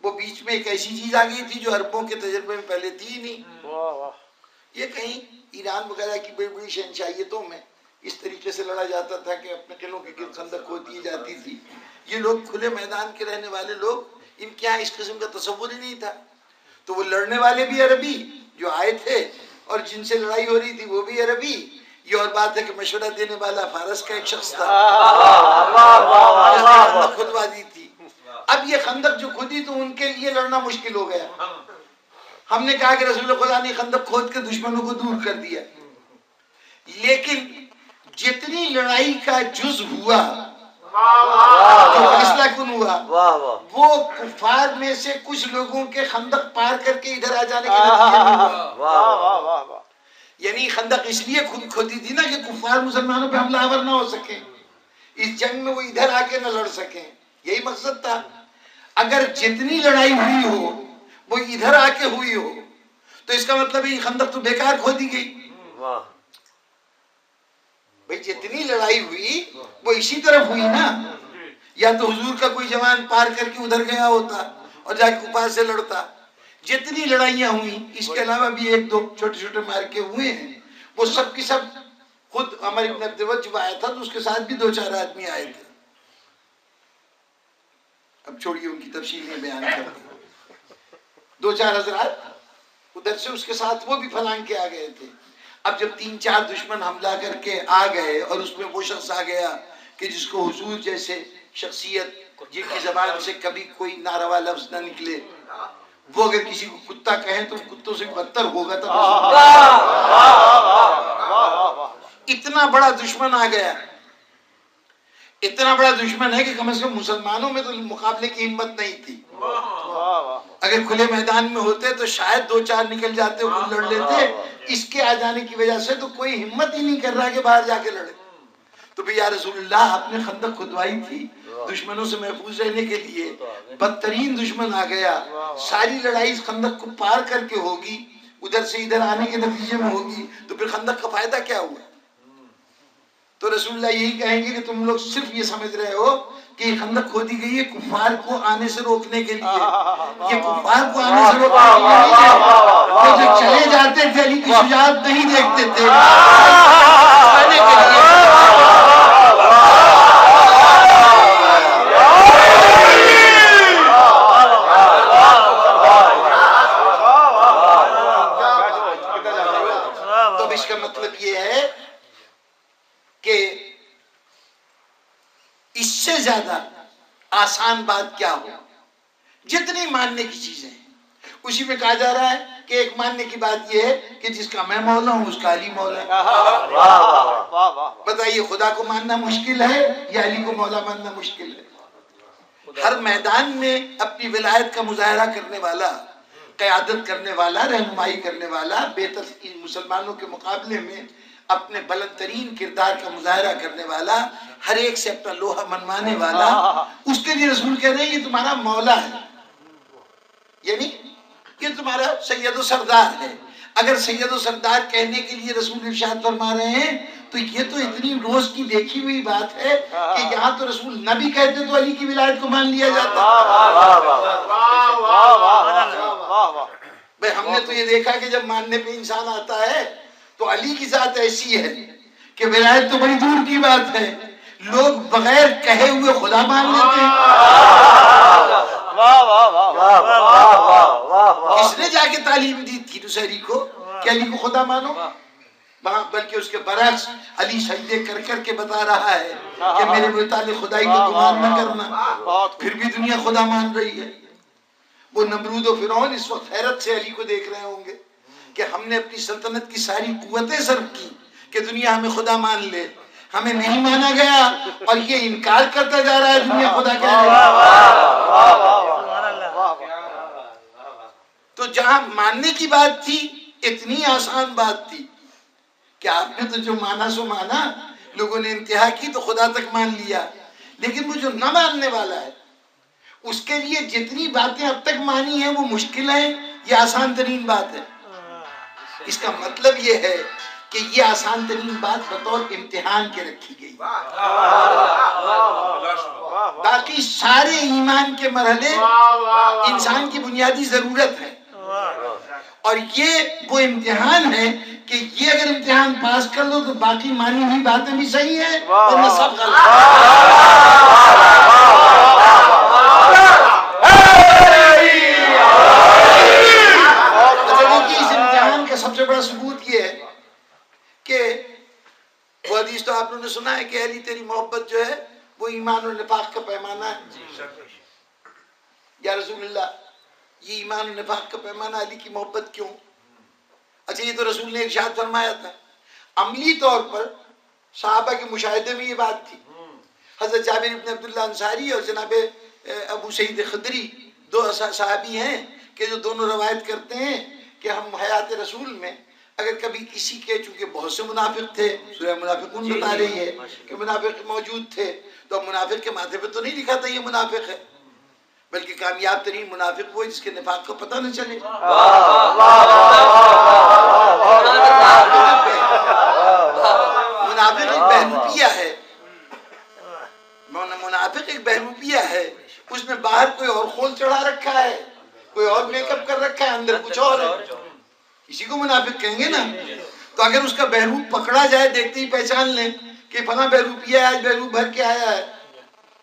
S1: وہ بیچ میں ایک ایسی چیز آ گئی تھی جو عربوں کے تجربے میں پہلے تھی ہی نہیں. یہ کہیں ایران وغیرہ کی بڑی بڑی شہنشاہیتوں میں اس طریقے سے لڑا جاتا تھا کہ اپنے قلعوں کے گرد خندق کھود دی جاتی تھی. یہ لوگ کھلے میدان کے رہنے والے لوگ، ان کے یہاں اس قسم کا تصور ہی نہیں تھا. تو وہ لڑنے والے بھی عربی جو آئے تھے اور جن سے لڑائی ہو رہی تھی وہ بھی عربی. یہ اور بات ہے کہ مشورہ دینے والا فارس کا ایک شخص تھا جس نے خندق کھدوا دی تھی. اب یہ خندق جو کھدی تو ان کے لیے لڑنا مشکل ہو گیا. ہم نے کہا کہ رسول خدا نے خندق کھود کے دشمنوں کو دور کر دیا، لیکن جتنی لڑائی کا جز ہوا جو فیصلہ کن ہوا وہ کفار میں سے کچھ لوگوں کے خندق پار کر کے ادھر آ جانے کے نتیجے میں ہوا. یعنی خندق اس لیے کھودی تھی نا کہ کفار مسلمانوں پہ حملہ آور نہ ہو سکیں، اس جنگ میں وہ ادھر آ کے نہ لڑ سکیں، یہی مقصد تھا. اگر جتنی لڑائی ہوئی ہو وہ ادھر آ کے ہوئی ہو تو اس کا مطلب یہ خندق تو بیکار کھودی گئی. بھئی جتنی لڑائی ہوئی وہ اسی طرف ہوئی نا. یا تو حضور کا کوئی جوان پار کر کے ادھر گیا ہوتا اور جا کے کفار سے لڑتا، جتنی لڑائیاں ہوئی، اس کے علاوہ بھی ایک دو چھوٹے چھوٹے مارکے ہوئے ہیں، وہ سب کی سب خود عمر ابن عبد الود جب آیا تھا تو اس کے ساتھ بھی 2-4 آدمی آئے تھے. اب چھوڑیے ان کی تفصیل میں بیان کرتے ہیں. 2-4 حضرات ادھر سے اس کے ساتھ وہ بھی پھلانگ کے آ گئے تھے. اب جب 3-4 دشمن حملہ کر کے آ گئے اور اس میں وہ شخص آ گیا کہ جس کو حضور جیسے شخصیت جن کی زبان سے کبھی کوئی ناروا لفظ نہ نکلے، وہ اگر کسی کو کتا کہیں تو کتوں سے بدتر ہوگا. تب اتنا بڑا دشمن آ گیا، اتنا بڑا دشمن ہے کہ کم از کم مسلمانوں میں تو مقابلے کی ہمت نہیں تھی. اگر کھلے میدان میں ہوتے تو شاید 2-4 نکل جاتے، وہ لڑ لیتے. اس کے آ جانے کی وجہ سے تو کوئی ہمت ہی نہیں کر رہا کہ باہر جا کے لڑے. تو بھی یا رسول اللہ، آپ نے خندق کھدوائی تھی دشمنوں سے محفوظ رہنے کے لیے، بدترین دشمن آ گیا، ساری لڑائی اس خندق کو پار کر کے ہوگی، ادھر سے ادھر آنے کے نتیجے میں ہوگی، تو پھر خندق کا فائدہ کیا ہوا؟ تو رسول اللہ یہی کہیں گے کہ تم لوگ صرف یہ سمجھ رہے ہو کہ یہ خندق کھودی گئی ہے کفار کو آنے سے روکنے کے لیے. یہ کفار کو آنے سے روکنے کے لیے نہیں ہے. وہ جو چلے جاتے تھے علی کی شجاعت نہیں دیکھتے تھے، آنے کے لیے. تو اس کا مطلب یہ ہے کہ اس سے زیادہ آسان بات کیا ہو؟ جتنی ماننے کی چیزیں ہیں اسی میں کہا جا رہا ہے کہ ایک ماننے کی بات یہ ہے کہ جس کا میں مولا ہوں اس کا علی مولا ہے. بتائیے خدا کو ماننا مشکل ہے یا علی کو مولا ماننا مشکل ہے؟ ہر میدان میں اپنی ولایت کا مظاہرہ کرنے والا، قیادت کرنے والا، رہنمائی کرنے والا، بہتر مسلمانوں کے مقابلے میں اپنے بلند ترین کردار کا مظاہرہ کرنے والا، ہر ایک سے اپنا لوہا منوانے والا، اس کے لیے رسول کہہ رہے ہیں یہ تمہارا مولا ہے، یعنی یہ تمہارا سید و سردار ہے. اگر سید و سردار کہنے کے لیے رسول ارشاد فرما رہے ہیں تو یہ تو اتنی روز کی دیکھی ہوئی بات ہے کہ یہاں تو رسول نہ بھی کہتے تو علی کی ولایت کو مان لیا جاتا. بھئی ہم نے تو یہ دیکھا کہ جب ماننے پہ انسان آتا ہے تو علی کی ذات ایسی ہے کہ ولایت تو بڑی دور کی بات ہے، لوگ بغیر کہے ہوئے خدا مان لیتے ہیں. کس نے جا کے تعلیم دی تھی نصیری کو کہ علی کو خدا مانو؟ بلکہ اس کے برعکس علی سجدے کر کر کے بتا رہا ہے کہ میرے متعلق خدائی کو گمان نہ کرنا. پھر بھی دنیا خدا مان رہی ہے. وہ نمرود و فرعون اس وقت حیرت سے علی کو دیکھ رہے ہوں گے کہ ہم نے اپنی سلطنت کی ساری قوتیں صرف کی کہ دنیا ہمیں خدا مان لے، ہمیں نہیں مانا گیا اور یہ انکار کرتا جا رہا ہے دنیا خدا کہہ رہی ہے. تو جہاں ماننے کی بات تھی اتنی آسان بات تھی کہ آپ نے تو جو مانا سو مانا، لوگوں نے انتہا کی تو خدا تک مان لیا. لیکن وہ جو نہ ماننے والا ہے اس کے لیے جتنی باتیں اب تک مانی ہیں وہ مشکل ہیں، یہ آسان ترین بات ہے. اس کا مطلب یہ ہے کہ یہ آسان ترین بات بطور امتحان کے رکھی گئی. باقی سارے ایمان کے مرحلے انسان کی بنیادی ضرورت ہے، اور یہ وہ امتحان ہے کہ یہ اگر امتحان پاس کر لو تو باقی مانی ہوئی باتیں بھی صحیح ہیں اور نہ سب غلط. اس امتحان کا سب سے بڑا ثبوت یہ ہے کہ وہ حدیث تو آپ نے سنا ہے کہ علی تیری محبت جو ہے وہ ایمان اور نفاق کا پیمانہ ہے. یا رسول اللہ یہ ایمان اور نفاق کا پیمانہ علی کی محبت کیوں؟ اچھا یہ تو رسول نے ارشاد فرمایا تھا. عملی طور پر صحابہ کے مشاہدے میں یہ بات تھی. حضرت جابر بن عبداللہ انصاری اور جناب ابو سعید خدری دو صحابی ہیں کہ جو دونوں روایت کرتے ہیں کہ ہم حیات رسول میں اگر کبھی کسی کے، چونکہ بہت سے منافق تھے، سورہ منافقون بتا رہی ہے کہ منافق موجود تھے، تو منافق کے ماتھے پہ تو نہیں لکھا تھا یہ منافق ہے، بلکہ کامیاب ترین منافق وہ جس کے نفاق کو پتہ نہ چلے. منافق ایک بہروپیہ ہے، منافق ایک بہروپیہ ہے، اس نے باہر کوئی اور خول چڑھا رکھا ہے کوئی اور میک اپ کر رکھا ہے، اندر کچھ اور ہے، اسی کو منافق کہیں گے نا۔ تو اگر اس کا بہروپ پکڑا جائے دیکھتے ہی پہچان لیں کہ فلاں بہروپ یہ آج بہروپ بھر کے آیا ہے،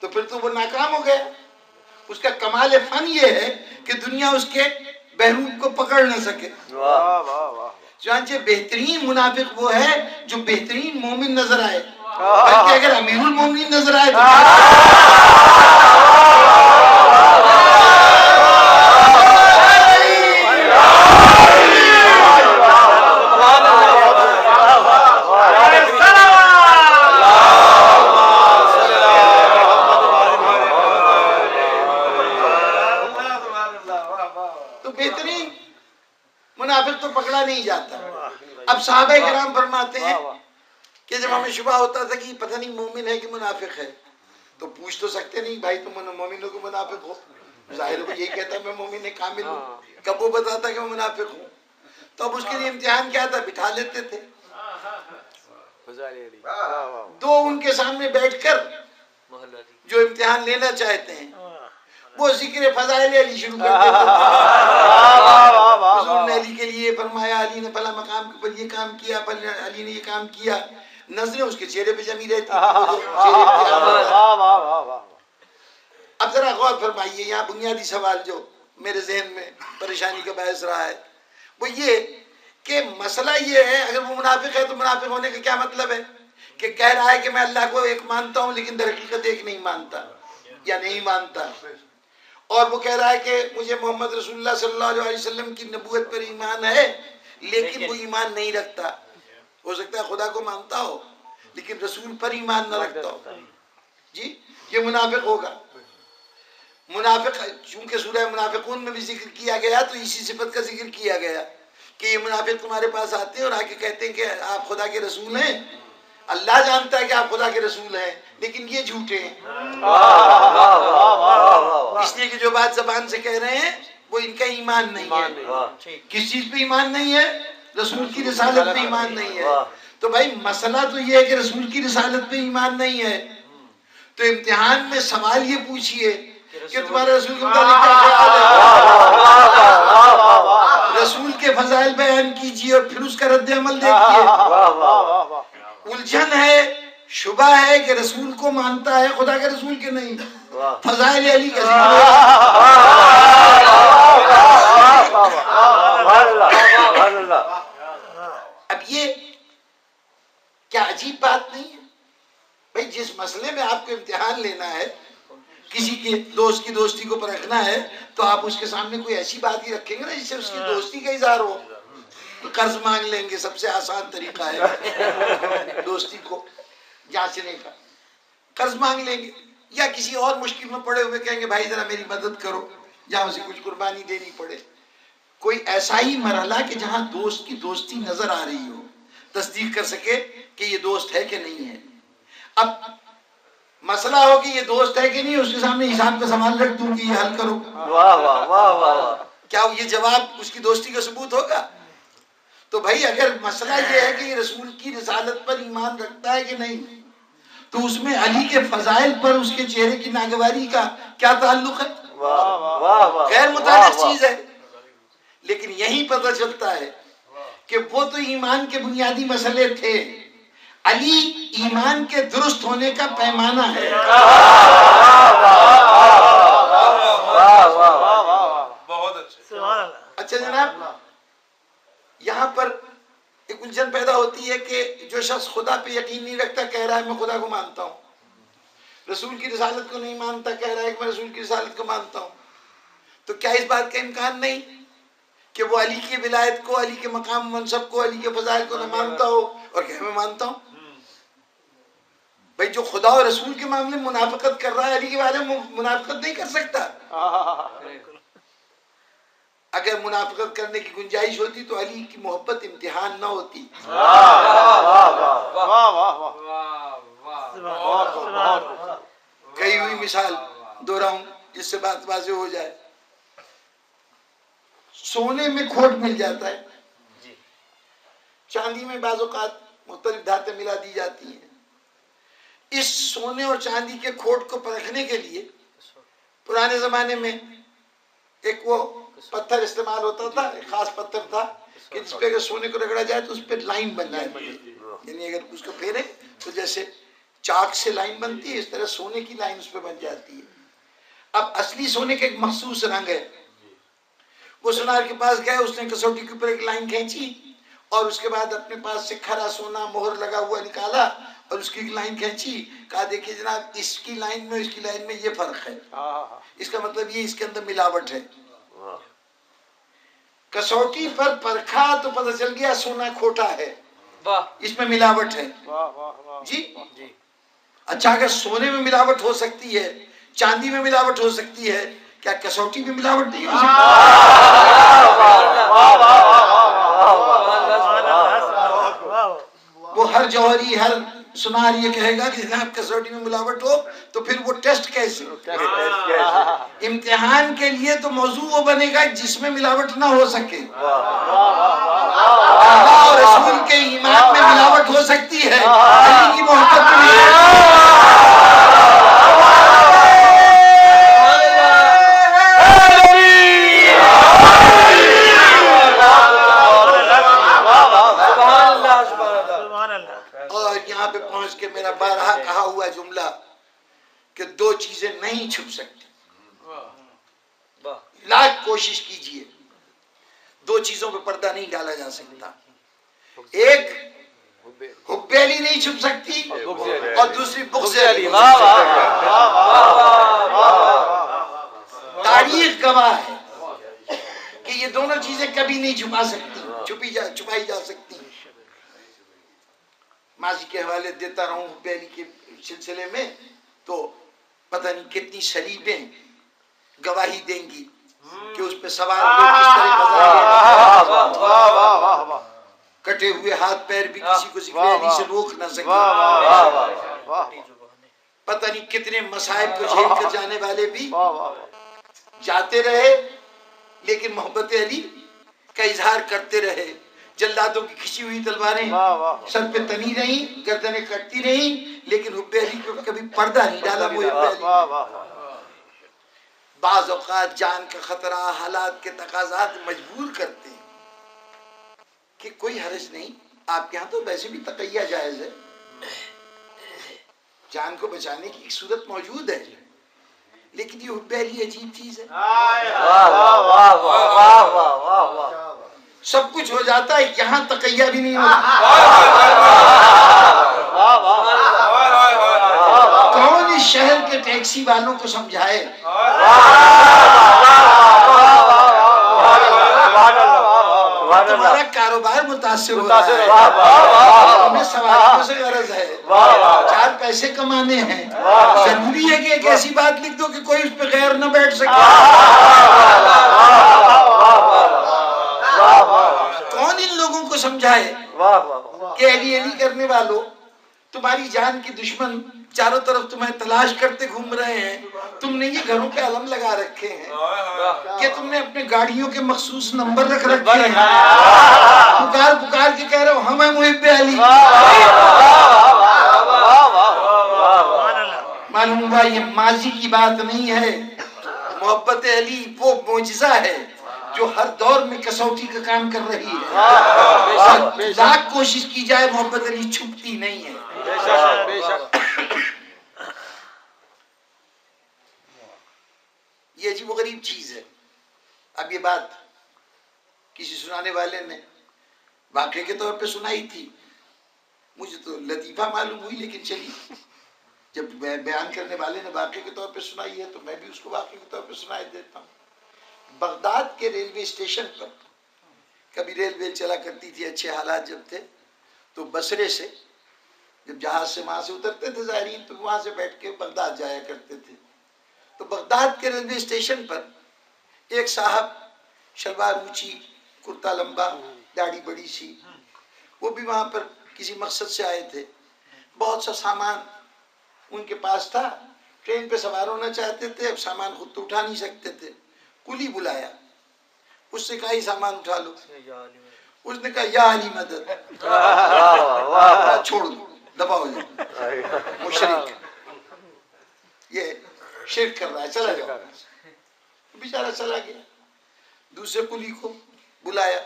S1: تو پھر تو وہ ناکام ہو گیا۔ اس کا کمال فن یہ ہے کہ دنیا اس کے بہروپ کو پکڑ نہ سکے۔
S2: واہ واہ واہ،
S1: چنانچہ بہترین منافق وہ ہے جو بہترین مومن نظر آئے، بلکہ اگر امیر المومنین نظر آئے تو بہترین منافق تو پکڑا نہیں جاتا۔ اب صحابہ کرام فرماتے ہیں کہ جب ہمیں شبہ ہوتا تھا کہ پتہ نہیں مومن ہے کہ منافق ہے، تو پوچھ تو سکتے نہیں بھائی تم مومنوں کو منافق ہو، ظاہر کو یہی کہتا میں مومن کامل ہوں، کب وہ بتاتا کہ میں منافق ہوں؟ تو اب اس کے لیے امتحان کیا تھا؟ بٹھا لیتے تھے دو ان کے سامنے بیٹھ کر، جو امتحان لینا چاہتے ہیں وہ ذکر فضائل علی شروع کر دیتے تھے۔ حضور نے علی کے لیے فرمایا، علی نے فلاں مقام پر یہ کام کیا، علی نے یہ کام کیا، نظریں اس کے چہرے پہ جمی رہتی اب ذرا غور فرمائیے، یہاں بنیادی سوال جو میرے ذہن میں پریشانی کا باعث رہا ہے وہ یہ کہ مسئلہ یہ ہے، اگر وہ منافق ہے تو منافق ہونے کا کیا مطلب ہے؟ کہ کہہ رہا ہے کہ میں اللہ کو ایک مانتا ہوں لیکن در حقیقت ایک نہیں مانتا یا نہیں مانتا، اور وہ کہہ رہا ہے کہ مجھے محمد رسول اللہ صلی اللہ علیہ وسلم کی نبوت پر ایمان ہے لیکن وہ ایمان نہیں رکھتا۔ ہو سکتا ہے خدا کو مانتا ہو لیکن رسول پر ایمان نہ رکھتا ہو، جی یہ منافق ہوگا۔ منافق چونکہ سورہ منافقون میں بھی ذکر کیا گیا تو اسی صفت کا ذکر کیا گیا کہ یہ منافق تمہارے پاس آتے ہیں اور آ کے کہتے ہیں کہ آپ خدا کے رسول ہیں، اللہ جانتا ہے کہ آپ خدا کے رسول ہیں لیکن یہ جھوٹے ہیں، اس لیے کہ جو بات زبان سے کہہ رہے ہیں وہ ان کا ایمان نہیں ہے۔ کس چیز پہ ایمان نہیں ہے؟ رسول کی رسالت پہ ایمان نہیں ہے۔ تو بھائی مسئلہ تو یہ ہے کہ رسول کی رسالت پہ ایمان نہیں ہے، تو امتحان میں سوال یہ پوچھئے کہ تمہارے رسول کے متعلق کیا خیال ہے، رسول کے فضائل بیان کیجئے اور پھر اس کا رد عمل دیکھئے۔ الجھن ہے، شبہ ہے کہ رسول کو مانتا ہے خدا کے رسول کے نہیں، فضائل علی کا ذکر اب یہ کیا عجیب بات نہیں ہے؟ بھئی جس مسئلے میں آپ کو امتحان لینا ہے، کسی کے دوست کی دوستی کو پرکھنا ہے، تو آپ اس کے سامنے کوئی ایسی بات ہی رکھیں گے نا جس سے اس کی دوستی کا اظہار ہو۔ قرض مانگ لیں گے، سب سے آسان طریقہ ہے دوستی کو جانچنے کا، قرض مانگ لیں گے، یا کسی اور مشکل میں پڑے ہوئے کہیں گے بھائی ذرا میری مدد کرو، جہاں اسے کچھ قربانی دینی پڑے۔ کوئی ایسا ہی مرحلہ کہ جہاں دوست کی دوستی نظر آ رہی ہو، تصدیق کر سکے کہ یہ دوست ہے کہ نہیں ہے۔ اب مسئلہ ہو کہ یہ دوست ہے کہ نہیں، اس کے سامنے حساب کا سوال رکھ دوں کہ یہ حل کرو، کیا یہ جواب اس کی دوستی کا ثبوت ہوگا؟ تو بھائی اگر مسئلہ یہ ہے کہ یہ رسول کی رسالت پر ایمان رکھتا ہے کہ نہیں، تو اس میں علی کے فضائل پر اس کے چہرے کی ناگواری کا کیا تعلق ہے؟ غیر متعلق چیز ہے۔ لیکن یہی پتہ چلتا ہے کہ وہ تو ایمان کے بنیادی مسئلے تھے، علی ایمان کے درست ہونے کا پیمانہ ہے۔ اچھا جناب، یہاں پر ایک الجھن پیدا ہوتی ہے کہ جو شخص خدا پہ یقین نہیں رکھتا کہہ رہا ہے میں خدا کو مانتا ہوں، رسول کی رسالت کو نہیں مانتا کہہ رہا ہے کہ میں رسول کی رسالت کو مانتا ہوں، تو کیا اس بات کا امکان نہیں کہ وہ علی کی ولایت کو، علی کے مقام منصب کو، علی کے فضائل کو نہ مانتا ہو اور کہ میں مانتا ہوں؟ بھئی جو خدا اور رسول کے معاملے میں منافقت کر رہا ہے علی کے بارے میں منافقت نہیں کر سکتا؟ اگر منافقت کرنے کی گنجائش ہوتی تو علی کی محبت امتحان نہ ہوتی۔ کئی ہوئی مثال دہراؤں جس سے بات واضح ہو جائے۔ سونے میں کھوٹ مل جاتا ہے، چاندی میں بعض اوقات مختلف دھاتیں ملا دی جاتی ہیں۔ اس سونے اور چاندی کے کھوٹ کو پرکھنے کے لیے پرانے زمانے میں ایک وہ پتھر استعمال ہوتا تھا، ایک خاص پتھر تھا کہ جس پہ اگر سونے کو رگڑا جائے تو اس پہ لائن بن جاتی ہے، یعنی اگر اس کو پھیرے تو جیسے چاک سے لائن بنتی ہے اس طرح سونے کی لائن اس پہ بن جاتی ہے۔ اب اصلی سونے کا ایک مخصوص رنگ ہے، وہ سونار کے پاس گئے، اس نے کسوٹی کے اوپر ایک لائن کھینچی اور اس کے بعد اپنے پاس سے کھرا سونا مہر لگا ہوا نکالا اور اس کی ایک لائن کھینچی، کہا دیکھیے جناب اس کی لائن میں اس کی لائن میں یہ فرق ہے، اس کا مطلب یہ اس کے اندر ملاوٹ ہے۔ کسوٹی پر پرکھا تو پتہ چل گیا سونا کھوٹا ہے، اس میں ملاوٹ ہے۔ جی اچھا، اگر سونے میں ملاوٹ ہو سکتی ہے، چاندی میں ملاوٹ ہو سکتی ہے، کیا کسوٹی میں ملاوٹ نہیں ہو سکتی؟ وہ ہر جوہری ہر سنار یہ کہے گا کہ جناب کسوٹی میں ملاوٹ ہو تو پھر وہ ٹیسٹ کیسے؟ امتحان کے لیے تو موضوع وہ بنے گا جس میں ملاوٹ نہ ہو سکے۔ اللہ اور رسول کے ایمان میں ملاوٹ ہو سکتی ہے، علی کی محبت میں پہ پہنچ کے میرا بارہا کہا ہوا جملہ کہ دو چیزیں نہیں چھپ سکتی، لاکھ کوشش کیجئے دو چیزوں پہ پردہ نہیں ڈالا جا سکتا، ایک حب علی نہیں چھپ سکتی اور دوسری بغض علی۔ تاریخ گواہ ہے کہ یہ دونوں چیزیں کبھی نہیں چھپا سکتی، چھپائی جا سکتی۔ ماضی کے حوالے دیتا رہا ہوں حب علی کے سلسلے میں تو پتہ نہیں کتنی سلیبیں گواہی دیں گی کہ اس پہ سوار ہوئے کس طرح قضا، کٹے ہوئے ہاتھ پیر بھی کسی کو ذکر علی سے روک نہ سکے، پتہ نہیں کتنے مصائب کو جھیل کر جانے والے بھی جاتے رہے لیکن محبت علی کا اظہار کرتے رہے۔ جلادوں کی کھچی ہوئی تلواریں سر پہ تنی رہیں، گردنیں کٹتی رہیں، لیکن حب علی کو کبھی پردہ نہیں ڈالا۔ وہ حب علی بعض اوقات جان کا خطرہ، حالات کے تقاضات مجبور کرتے ہیں کہ کوئی حرج نہیں، آپ کے ہاں تو ویسے بھی تقیہ جائز ہے، جان کو بچانے کی ایک صورت موجود ہے، لیکن یہ حب علی عجیب چیز ہے، سب کچھ ہو جاتا ہے یہاں تقیہ بھی نہیں ہوتا۔ کون اس شہر کے ٹیکسی والوں کو سمجھائے تمہارا کاروبار متاثر ہو رہا ہے، تمہیں سواریوں سے غرض ہے، چار پیسے کمانے ہیں، ضروری ہے کہ ایک ایسی بات لکھ دو کہ کوئی اس پہ غیر نہ بیٹھ سکے۔ کون ان لوگوں کو سمجھائے کہ علی علی کرنے والوں، تمہاری جان کی دشمن چاروں طرف تمہیں تلاش کرتے گھوم رہے ہیں، تم نے یہ گھروں پہ علم لگا رکھے ہیں، کہ تم نے اپنے گاڑیوں کے مخصوص نمبر رکھ رکھے ہیں، پکار پکار کے کہہ رہے ہو ہم ہیں محب علی۔ معلوم ہوا یہ ماضی کی بات نہیں ہے، محبت علی وہ معجزہ ہے جو ہر دور میں کسوٹی کا کام کر رہی ہے، لاکھ کوشش کی جائے محبت علی چھپتی نہیں ہے۔ یہ عجیب و غریب چیز ہے۔ اب یہ بات کسی سنانے والے نے واقعے کے طور پہ سنائی تھی، مجھے تو لطیفہ معلوم ہوئی، لیکن چلی جب بیان کرنے والے نے واقعے کے طور پہ سنائی ہے تو میں بھی اس کو واقعے کے طور پہ سنائی دیتا ہوں۔ بغداد کے ریلوے اسٹیشن پر کبھی ریلوے چلا کرتی تھی، اچھے حالات جب تھے تو بصرے سے جب جہاز سے وہاں سے اترتے تھے زائرین تو وہاں سے بیٹھ کے بغداد جایا کرتے تھے، تو بغداد کے ریلوے اسٹیشن پر ایک صاحب شلوار اونچی، کرتا لمبا، داڑھی بڑی سی، وہ بھی وہاں پر کسی مقصد سے آئے تھے، بہت سا سامان ان کے پاس تھا، ٹرین پہ سوار ہونا چاہتے تھے، اب سامان خود تو اٹھا نہیں سکتے تھے، کلی بلایا، اس نے کہا یہ سامان اٹھا لو، اس نے کہا یا علی مدد، چھوڑ دو، دبا ہو جاؤ، مشرک، یہ شرک کر رہا ہے، چلا جاؤ، بیچارہ چلا گیا۔ دوسرے قلی کو بلایا،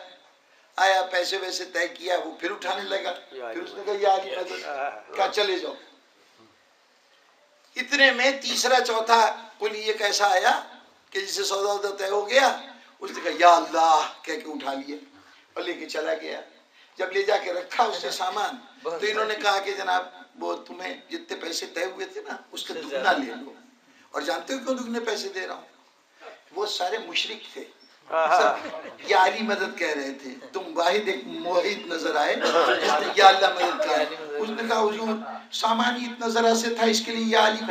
S1: آیا، پیسے ویسے طے کیا، وہ پھر اٹھانے لگا، پھر اس نے کہا یا علی مدد، کہا چلے جاؤ۔ اتنے میں تیسرا چوتھا قلی ایک ایسا آیا کہ جسے سودا طے ہو گیا، اس نے کہا یا اللہ کہہ کے اٹھا لیا اور لے کے چلا گیا۔ جب لے جا کے رکھا اس نے سامان، تو انہوں نے کہا کہ جناب وہ تمہیں جتنے پیسے طے ہوئے تھے نا اس کا دگنا لے لو۔ اور جانتے ہو کیوں دگنے پیسے دے رہا ہوں؟ وہ سارے مشرک تھے، یا علی مدد کہہ رہے تھے، تم واحد ایک موحد نظر آئے جس نے یا اللہ مدد کہا۔ اس نے کہا حضور سامان ہی اتنا ذرا سے تھا، اس کے لیے یا علی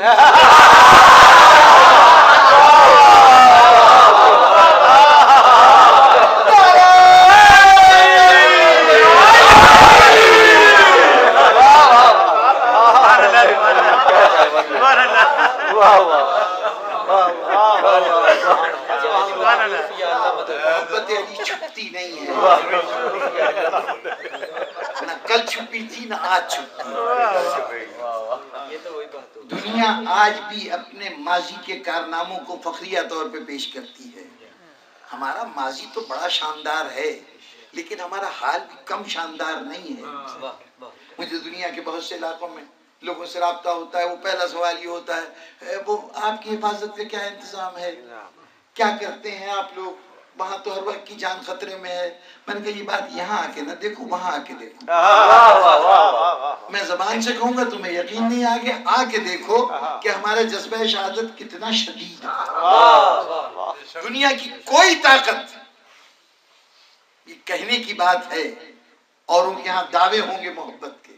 S1: محبت علی چھپتی نہیں ہے، نہ کل چھپی تھی نہ آج چھپتی۔ دنیا آج بھی اپنے ماضی کے کارناموں کو فخریہ طور پہ پیش کرتی ہے۔ ہمارا ماضی تو بڑا شاندار ہے، لیکن ہمارا حال بھی کم شاندار نہیں ہے۔ مجھے دنیا کے بہت سے علاقوں میں لوگوں سے رابطہ ہوتا ہے، وہ پہلا سوال یہ ہوتا ہے وہ آپ کی حفاظت کا کیا انتظام ہے، کیا کرتے ہیں آپ لوگ، وہاں تو ہر وقت کی جان خطرے میں ہے۔ میں نے کہا یہ بات یہاں آ کے نہ دیکھو، وہاں آ کے دیکھو۔ میں زبان سے کہوں گا تمہیں یقین نہیں، آگے آ کے دیکھو کہ ہمارا جذبہ شہادت کتنا شدید ہے۔ دنیا کی کوئی طاقت، یہ کہنے کی بات ہے، اور ان کے یہاں دعوے ہوں گے محبت کے،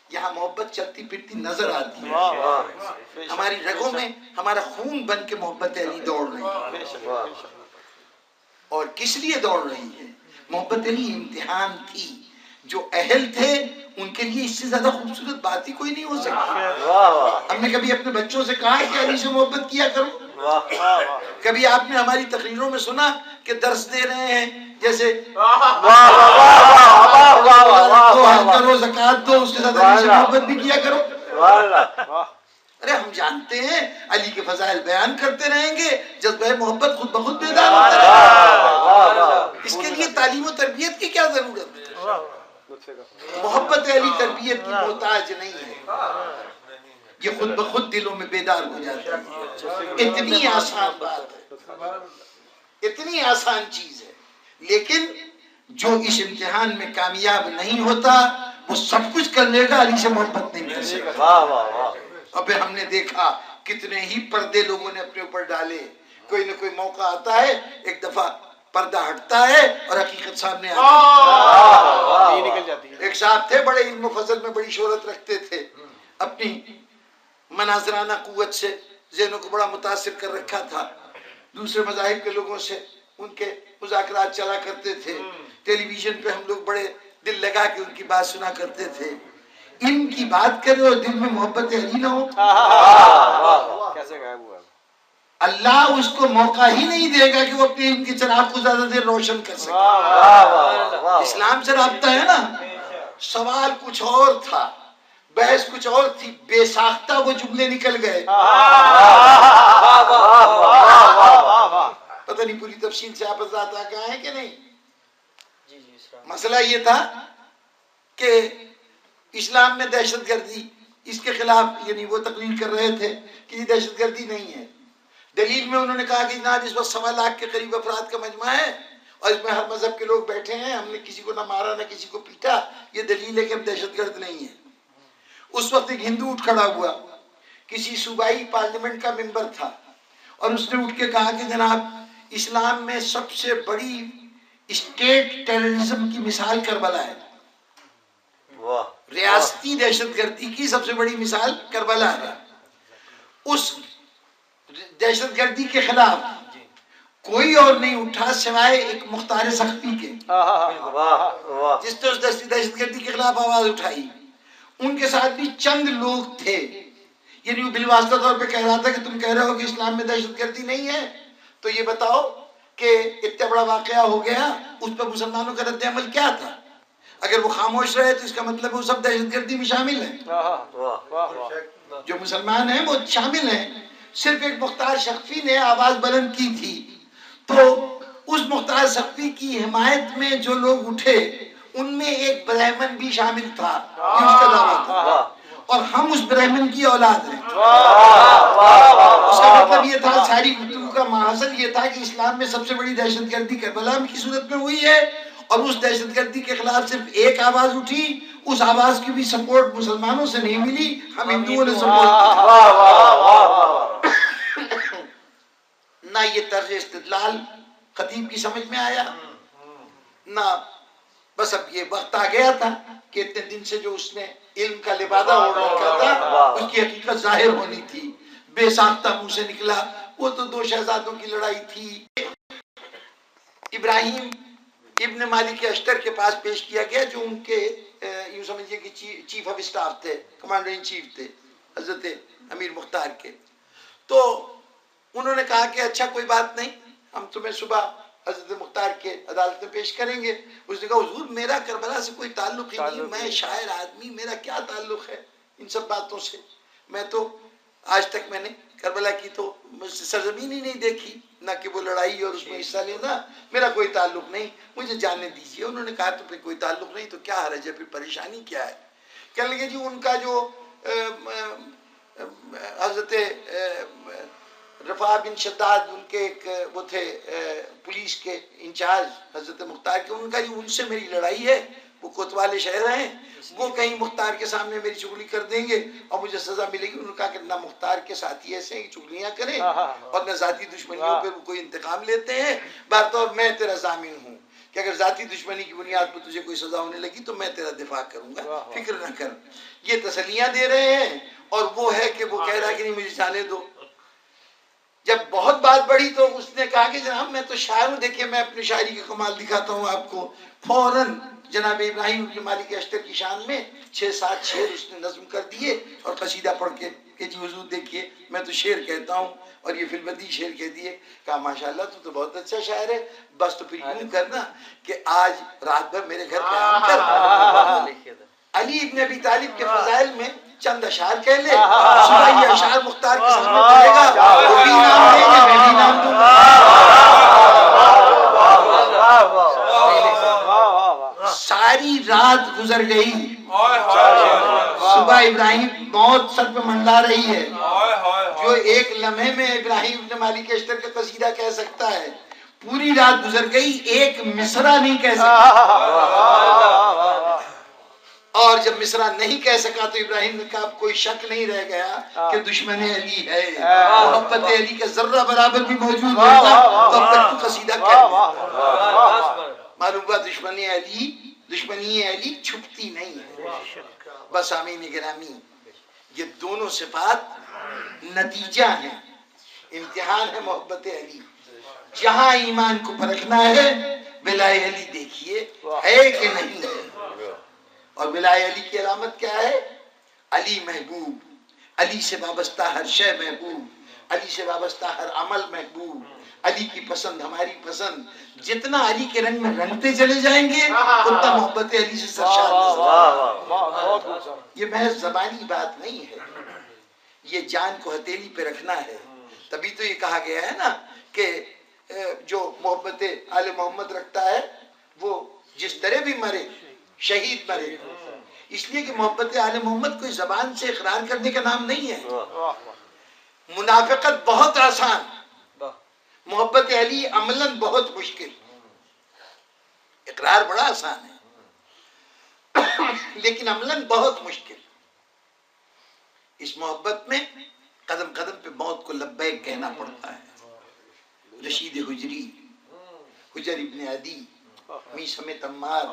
S1: یہاں محبت چلتی پھرتی نظر آتی ہے۔ ہماری رگوں میں ہمارا خون بن کے محبت علی دوڑ رہی ہے، اور کس لیے دوڑ رہی ہے؟ محبت علی امتحان تھی، جو اہل تھے ان کے لیے اس سے زیادہ خوبصورت بات ہی کوئی نہیں ہو سکتی۔ ہم نے کبھی اپنے بچوں سے کہا ہے کہ علی سے محبت کیا کرو؟ کبھی آپ نے ہماری تقریروں میں سنا کہ درس دے رہے ہیں جیسے کرو زکات دو، اس کے ساتھ علی سے محبت بھی کیا کرو؟ ارے ہم جانتے ہیں علی کے فضائل بیان کرتے رہیں گے، جذبہ محبت خود بخود بیدار ہوتا رہے گا۔ اس کے لیے تعلیم و تربیت کی کیا ضرورت ہے؟ محبت علی تربیت کی محتاج نہیں ہے، یہ خود بخود دلوں میں بیدار ہو جاتا ہے۔ اتنی آسان بات ہے، اتنی آسان چیز ہے، لیکن جو اس امتحان میں کامیاب نہیں ہوتا وہ سب کچھ کر لے گا، علی سے محبت نہیں کر سکتا۔ اب ہم نے دیکھا کتنے ہی پردے لوگوں نے اپنے اوپر ڈالے، کوئی نہ کوئی موقع آتا ہے، ایک دفعہ پردہ ہٹتا ہے اور حقیقت سامنے آتی ہے۔ ایک صاحب تھے بڑے علم و فضل میں بڑی شہرت رکھتے تھے، اپنی مناظرانہ قوت سے ذہنوں کو بڑا متاثر کر رکھا تھا، دوسرے مذاہب کے لوگوں سے ان کے مذاکرات چلا کرتے تھے، ٹیلی ویژن پہ ہم لوگ بڑے دل لگا کے ان کی بات سنا کرتے تھے۔ علم کی بات کرے اور دل میں محبت علی نہ ہو، اللہ اس کو موقع ہی نہیں دے گا کہ وہ اپنے علم کی چراغ کو زیادہ دیر روشن کر سکے۔ اسلام سے رابطہ ہے نا، سوال کچھ اور تھا، بحث کچھ اور تھی، بے ساختہ وہ جملے نکل گئے۔ پتہ نہیں پوری تفصیل سے آپ حضرات آ گئے ہیں کہ نہیں؟ مسئلہ یہ تھا کہ اسلام میں دہشت گردی، اس کے خلاف یعنی وہ تقریر کر رہے تھے کہ یہ دہشت گردی نہیں ہے۔ دلیل میں انہوں نے کہا کہ جناب اس وقت 1.25 لاکھ کے قریب افراد کا مجمع ہے اور اس میں ہر مذہب کے لوگ بیٹھے ہیں، ہم نے کسی کو نہ مارا نہ کسی کو پیٹا، یہ دلیل ہے کہ ہم دہشت گرد نہیں ہیں۔ اس وقت ایک ہندو اٹھ کھڑا ہوا، کسی صوبائی پارلیمنٹ کا ممبر تھا، اور اس نے اٹھ کے کہا کہ جناب اسلام میں سب سے بڑی اسٹیٹ ٹیررزم کی مثال کربلا ہے، ریاستی دہشت گردی کی سب سے بڑی مثال کربلا ہے۔ اس دہشت گردی کے خلاف کوئی اور نہیں اٹھا سوائے ایک مختار سختی کے، جس نے اس دہشت گردی کے خلاف آواز اٹھائی۔ ان کے ساتھ بھی چند لوگ تھے، یعنی وہ بالواسطہ طور پہ کہہ رہا تھا کہ تم کہہ رہے ہو کہ اسلام میں دہشت گردی نہیں ہے، تو یہ بتاؤ کہ اتنا بڑا واقعہ ہو گیا، اس پر مسلمانوں کا رد عمل کیا تھا؟ اگر وہ خاموش رہے تو اس کا مطلب وہ سب دہشت گردی میں شامل ہیں۔ جو مسلمان ہیں وہ شامل ہیں، صرف ایک مختار شخصی نے آواز بلند کی تھی، تو اس مختار ممتاز سقفی کی حمایت میں جو لوگ اٹھے ان میں ایک برہمن بھی شامل تھا، یہ اس کا دعویٰ تھا، اور ہم اس برہمن کی اولاد ہیں۔ اس کا مطلب یہ تھا، ساری گفتگو کا محاصل یہ تھا کہ اسلام میں سب سے بڑی دہشت گردی کربلا کی صورت میں ہوئی ہے، اور اس دہشت گردی کے خلاف صرف ایک آواز اٹھی، اس آواز کی بھی سپورٹ مسلمانوں سے نہیں ملی، ہم ہندوؤں نے سپورٹ کی۔ نہ یہ طرز استدلال خطیب کی سمجھ میں آیا، نہ بس اب یہ وقت آ گیا تھا کہ اتنے دن سے جو اس نے علم کا لبادہ اوڑھ رکھا تھا اس کی حقیقت ظاہر ہونی تھی۔ بے ساختہ منہ سے نکلا، وہ تو دو شہزادوں کی لڑائی تھی۔ ابراہیم ابن مالک اشتر کے پاس پیش کیا گیا، جو ان کے یوں سمجھیے کہ چیف آف اسٹاف تھے، کمانڈر ان چیف تھے حضرت امیر مختار کے۔ تو انہوں نے کہا کہ اچھا کوئی بات نہیں، ہم تمہیں صبح حضرت مختار کے عدالت میں پیش کریں گے۔ اس نے کہا حضور میرا کربلا سے کوئی تعلق ہی نہیں، میں شاعر آدمی، میرا کیا تعلق ہے ان سب باتوں سے، میں تو آج تک میں نے کربلا کی تو سرزمین ہی نہیں دیکھی، نہ کہ وہ لڑائی اور اس میں حصہ لینا، میرا کوئی تعلق نہیں، مجھے جانے دیجیے۔ انہوں نے کہا تو پھر کوئی تعلق نہیں تو کیا حرج ہے، پھر پریشانی کیا ہے؟ کہنے لگے جی ان کا جو حضرت رفاع بن شداد ان کے ایک وہ تھے پولیس کے انچارج حضرت مختار کے، ان کا ان سے میری لڑائی ہے، وہ کوتوال شہر ہیں، وہ کہیں مختار کے سامنے میری چغلی کر دیں گے اور مجھے سزا ملے گی۔ انہوں نے کہا کہ نہ مختار کے ساتھی ایسے ہیں کہ چغلیاں کریں اور نہ ذاتی دشمنیوں پہ وہ کوئی انتقام لیتے ہیں، بہرطور میں تیرا ضامن ہوں کہ اگر ذاتی دشمنی کی بنیاد پر تجھے کوئی سزا ہونے لگی تو میں تیرا دفاع کروں گا، فکر نہ کر۔ یہ تسلیاں دے رہے ہیں، اور وہ ہے کہ وہ کہہ رہا کہ نہیں مجھے جانے دو۔ جب بہت بات بڑھی تو اس نے کہا کہ جناب میں تو شاعر ہوں، دیکھیے میں اپنی شاعری کا کمال دکھاتا ہوں آپ کو۔ فوراً جناب ابراہیم بن مالک اشتر کی شان میں 6-7 شعر اس نے نظم کر دیے اور قصیدہ پڑھ کے کہ جی حضور دیکھیے میں تو شعر کہتا ہوں، اور یہ فی البدیہہ شعر کہہ دیے۔ کہا ماشاءاللہ تو بہت اچھا شاعر ہے، بس تو پھر یوں کرنا کہ آج رات بھر میرے گھر قیام کر، علی ابن ابی طالب کے فضائل میں چند اشعار کہہ لے، صبح یہ اشعار مختار کے سامنے پڑھے گا، وہ بھی انعام دیں گے، میں بھی انعام دوں گا۔ ساری رات گزر گئی، صبح ابراہیم موت سر پہ منڈلا رہی ہے۔ جو ایک لمحے میں ابراہیم ابن مالک اشتر کا قصیدہ کہہ سکتا ہے، پوری رات گزر گئی، ایک مصرع نہیں کہہ سکتا۔ اور جب مصرع نہیں کہہ سکا تو ابراہیم نے کہا کوئی شک نہیں رہ گیا کہ دشمن علی ہے، محبت علی کا ذرہ برابر بھی موجود ہوتا تو اب تک تو قصیدہ کہہ دیتا۔ معلوم ہوا دشمنی علی چھپتی نہیں ہے۔ بس آمین گرامی، یہ دونوں صفات نتیجہ ہیں، امتحان ہے محبت علی۔ جہاں ایمان کو پرکھنا ہے ولائے علی دیکھیے ہے کہ نہیں ہے۔ اور ولائے علی کی علامت کیا ہے؟ علی محبوب، علی سے وابستہ ہر شے محبوب، علی سے وابستہ ہر عمل محبوب، علی کی پسند ہماری پسند۔ جتنا علی کے رنگ میں رنگتے چلے جائیں گے اتنا محبت علی سے سرشار نظر۔ یہ محض زبانی بات نہیں ہے، یہ جان کو ہتھیلی پہ رکھنا ہے۔ تبھی تو یہ کہا گیا ہے نا کہ جو محبت آل محمد رکھتا ہے وہ جس طرح بھی مرے شہید مرے، اس لیے کہ محبت آل محمد کوئی زبان سے اقرار کرنے کا نام نہیں ہے۔ منافقت بہت آسان، محبت علی عملاً بہت مشکل۔ اقرار بڑا آسان ہے لیکن عملاً بہت مشکل۔ اس محبت میں قدم قدم پہ موت کو لبیک کہنا پڑتا ہے۔ رشید حجری، حجر ابن عدی، میثم تمار،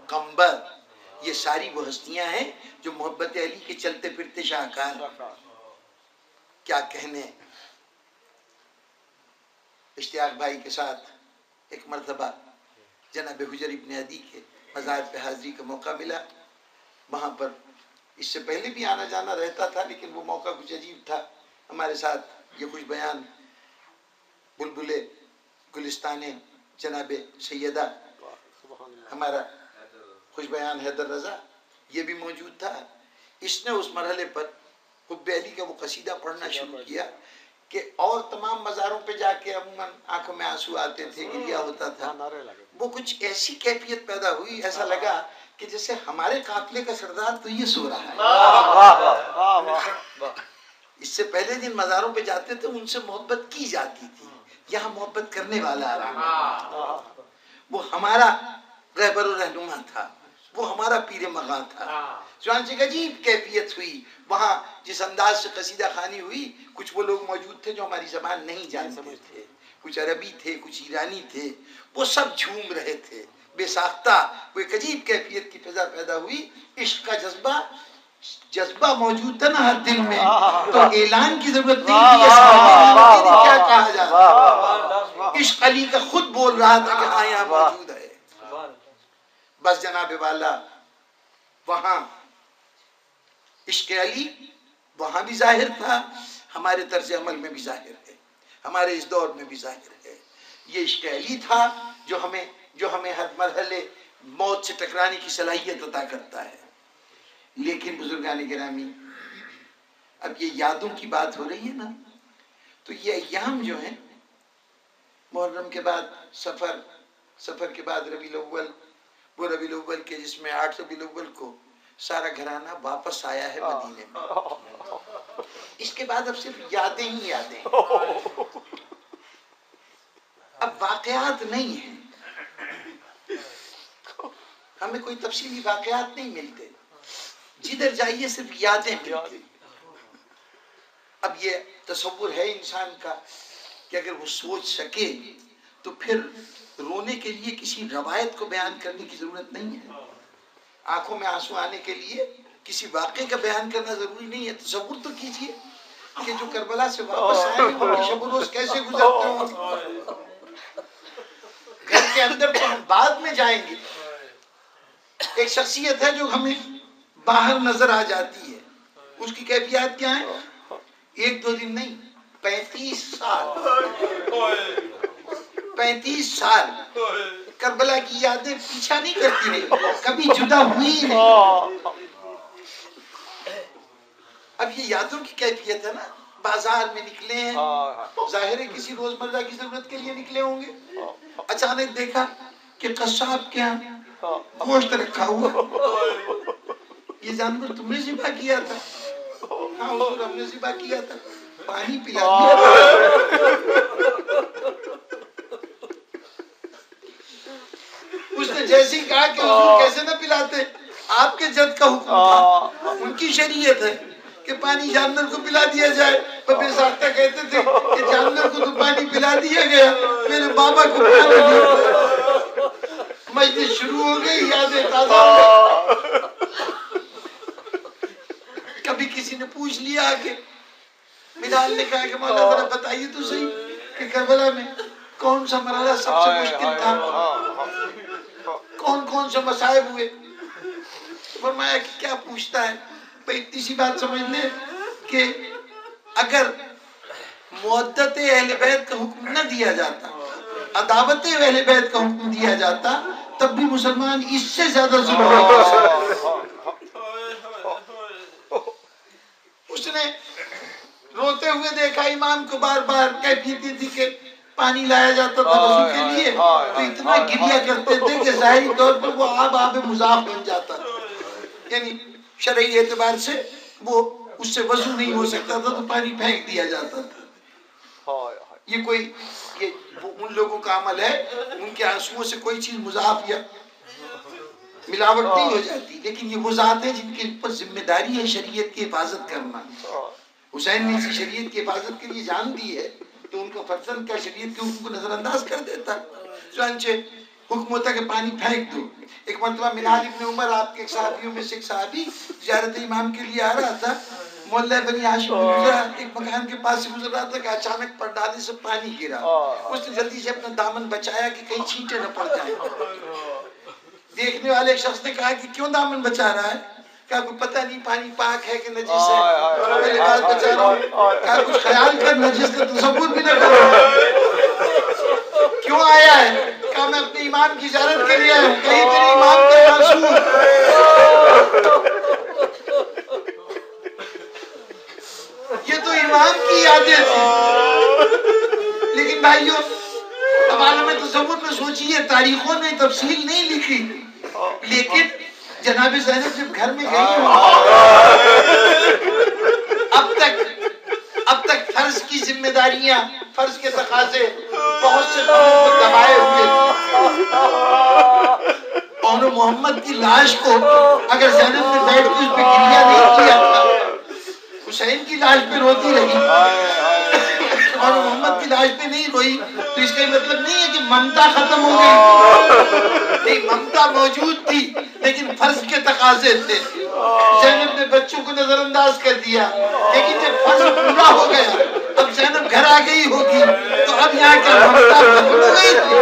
S1: قمبر، یہ ساری وہ ہستیاں ہیں جو محبت علی کے چلتے پھرتے شاہکار ہیں۔ کیا کہنے، اشتیاق بھائی کے ساتھ ایک مرتبہ جناب حجر ابن عدی کے مزار پہ حاضری کا موقع ملا۔ وہاں پر اس سے پہلے بھی آنا جانا رہتا تھا لیکن وہ موقع کچھ عجیب تھا۔ ہمارے ساتھ یہ خوش بیان بلبل گلستان جناب سیدہ ہمارا خوش بیان حیدر رضا یہ بھی موجود تھا۔ اس نے اس مرحلے پر حب علی کا وہ قصیدہ پڑھنا شروع کیا کہ اور تمام مزاروں پہ جا کے عموماً آنکھوں میں آنسو آتے تھے، گریا ہوتا تھا، وہ کچھ ایسی کیفیت پیدا ہوئی، ایسا لگا کہ جیسے ہمارے قافلے کا سردار تو یہ سو رہا ہے۔ اس سے پہلے جن مزاروں پہ جاتے تھے ان سے محبت کی جاتی تھی، یہاں محبت کرنے والا آ رہا، وہ ہمارا رہبر و رہنما تھا، وہ ہمارا پیر مغاں تھا۔ چنانچہ ایک عجیب کیفیت ہوئی وہاں، جس انداز سے قصیدہ خوانی ہوئی۔ کچھ وہ لوگ موجود تھے جو ہماری زبان نہیں جانتے تھے، کچھ عربی تھے، کچھ ایرانی تھے، وہ سب جھوم رہے تھے بے ساختہ۔ وہ ایک عجیب کیفیت کی فضا پیدا ہوئی، عشق کا جذبہ موجود تھا نا ہر دل میں، تو اعلان کی ضرورت نہیں تھی کیا کہا جا رہا، عشق علی کا خود بول رہا تھا کہ ہاں یہاں موجود ہے۔ بس جناب والا، وہاں عشق علی وہاں بھی ظاہر تھا، ہمارے طرز عمل میں بھی ظاہر ہے، ہمارے اس دور میں بھی ظاہر ہے۔ یہ عشق علی تھا جو ہمیں ہر مرحلے موت سے ٹکرانے کی صلاحیت عطا کرتا ہے۔ لیکن بزرگان گرامی، اب یہ یادوں کی بات ہو رہی ہے نا، تو یہ ایام جو ہیں، محرم کے بعد سفر کے بعد ربیع الاول، وہ ربیع الاول کے جس میں 8 ربیع الاول کو سارا گھرانہ واپس آیا ہے مدینے میں۔ اس کے بعد اب صرف یادیں ہی یادیں ہیں، اب واقعات نہیں ہیں، ہمیں کوئی تفصیلی واقعات نہیں ملتے، جدھر جائیے صرف یادیں ملتی۔ اب یہ تصور ہے انسان کا کہ اگر وہ سوچ سکے تو پھر رونے کے لیے کسی روایت کو بیان کرنے کی ضرورت نہیں ہے، آنکھوں میں آنسو آنے کے لیے کسی واقعے کا بیان کرنا ضروری نہیں ہے۔ تصور تو کیجئے کہ جو کربلا سے واپس آئے ہیں وہ شب و روز کیسے گزرتے ہوں۔ گھر کے اندر تو ہم بعد میں جائیں گے، ایک شخصیت ہے جو ہمیں باہر نظر آ جاتی ہے، اس کی کیفیات کیا ہیں؟ 1-2 دن نہیں، 35 سال کربلا کی یادیں پیچھا نہیں کرتی رہی، کبھی جدا ہوئی نہیں۔ اب یہ یادوں کی کیفیت ہے نا، بازار میں نکلے ہیں، ظاہر ہے کسی روزمرہ کی ضرورت کے لیے نکلے ہوں گے، اچانک دیکھا کہ قصاب کے یہاں گوشت رکھا ہوا، یہ جانور تم نے ذبح کیا تھا؟ ہاں حضور ہم نے ذبح کیا تھا، پانی پلا دیا۔ اس نے جیسے ہی کہا کہ حضور کیسے نہ پلاتے، آپ کے جد کا حکم تھا، ان کی شریعت ہے کہ پانی جانور کو پلا دیا جائے۔ بے ساختہ کہتے تھے کہ جانور کو تو پانی پلا دیا گیا، میرے بابا کو پانی دیا۔ مجلس شروع ہو گئی، یادیں تازہ ہو گئی۔ کبھی کسی نے پوچھ لیا کہ بلال نے کہا کہ مولا ذرا بتائیے تو صحیح کہ کربلا میں کون سا مرحلہ سب سے مشکل تھا، کون کون سے مصائب ہوئے؟ فرمایا کہ کیا پوچھتا ہے، بھئی اتنی سی بات سمجھ لیں کہ اگر مودت اہل بیت کا حکم نہ دیا جاتا، عداوت اہل بیت کا حکم دیا جاتا، تب بھی مسلمان اس سے زیادہ ظلم نہیں کر سکتے۔ اس نے روتے ہوئے دیکھا امام کو، بار بار کیفیت تھی کہ پانی لایا جاتا تھا وضو کے لیے تو اتنا گریا کرتے تھے کہ ظاہری طور پر وہ آب مضاف بن جاتا تھا، یعنی شرعی اعتبار سے وہ اس سے وضو نہیں ہو سکتا تھا تو پانی پھینک دیا جاتا تھا۔ یہ ان لوگوں کا عمل ہے، ان کے آنسوؤں سے کوئی چیز مضاف یا ملاوٹ نہیں ہو جاتی، لیکن یہ وہ ذات ہے جن کے اوپر ذمہ داری ہے شریعت کی حفاظت کرنا۔ حسین نے اسی شریعت کی حفاظت کے لیے جان دی ہے تو ان کا فرزند کا شریعت کے حکم کو نظر انداز کر دیتا، چنانچہ حکم ہوتا کہ پانی پھینک دو۔ ایک مرتبہ منہال ابن عمر، آپ کے صحابیوں میں سے ایک صحابی زیارت امام کے لیے آ رہا تھا، محلہ بنی ہاشم میں گزرا، ایک مکان کے پاس سے گزر رہا تھا کہ اچانک پردانے سے پانی گرا، اس نے جلدی سے اپنا دامن بچایا کہ کہیں چھینٹے نہ پڑ جائیں۔ دیکھنے والے ایک شخص نے کہا کہ کیوں دامن بچا رہا ہے؟ کہا کوئی پتہ نہیں پانی پاک ہے کہ نجس ہے، میں لباس بچا رہا ہوں۔ کہا کچھ خیال کر، نجس کا تصور بھی نہ کرو۔ کیوں آیا ہے؟ کہا میں اپنے امام کی زیارت کے لیے آیا ہوں۔ کہیں تیرے امام کے معصوم، یہ تو امام کی یادیں تھی۔ بھائیوں اب عالم تصور میں سوچیے تاریخوں نے تفصیل نہیں لکھی لیکن جناب زینب جب گھر میں گئی اب تک فرض کی ذمہ داریاں فرض کے تقاضے بہت سے لوگوں کو دبائے ہوئے اور محمد کی لاش کو اگر زینب نے بیٹھ کے اس پہ گریہ نہیں کیا تھا حسین کی لاش پہ روتی رہی اور محمد کی لاش پہ نہیں روئی تو اس کا مطلب نہیں ہے کہ ممتا ختم ہو گئی نہیں ممتا موجود تھی لیکن فرض کے تقاضے تھے زینب نے بچوں کو نظر انداز کر دیا لیکن جب فرض پورا ہو گیا اب زینب گھر آ گئی ہوگی تو اب یہاں کیا ممتا ختم ہو گئی تھی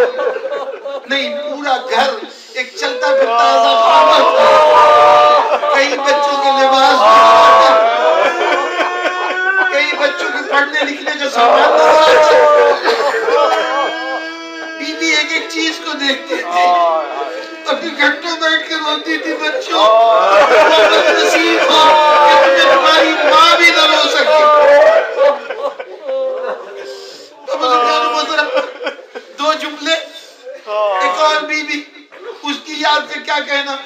S1: نہیں پورا گھر ایک چلتا پھرتا ایسا خانہ تھا کئی بچوں کے لباس کئی بچوں کے پڑھنے لکھنے کا سامان بی بی ایک ایک چیز کو دیکھتی تھی اپنی گھنٹوں بیٹھ کے روتی تھی بچوں نصیب ہو کہ تمہیں تمہاری ماں بھی نہ رو سکے دو جملے ایک اور بی بی اس کی یاد سے کیا کہنا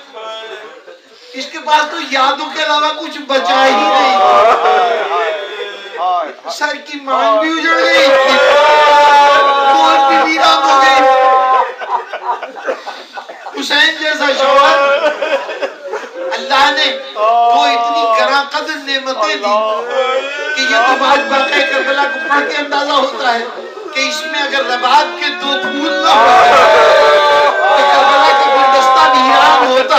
S1: اس کے پاس تو یادوں کے علاوہ کچھ بچا ہی نہیں سر کی مان بھی اجڑ گئی موت بھی ویران ہو گئی حسین جیسا شوہر اللہ نے وہ اتنی گراں قدر نعمتیں دی کہ یہ تو بات واقعہ کربلا کو پڑھ کے اندازہ ہوتا ہے کہ اس میں اگر رباب کے دو پھول نہ ہوتے تو کربلا کا گلدستہ ویران ہوتا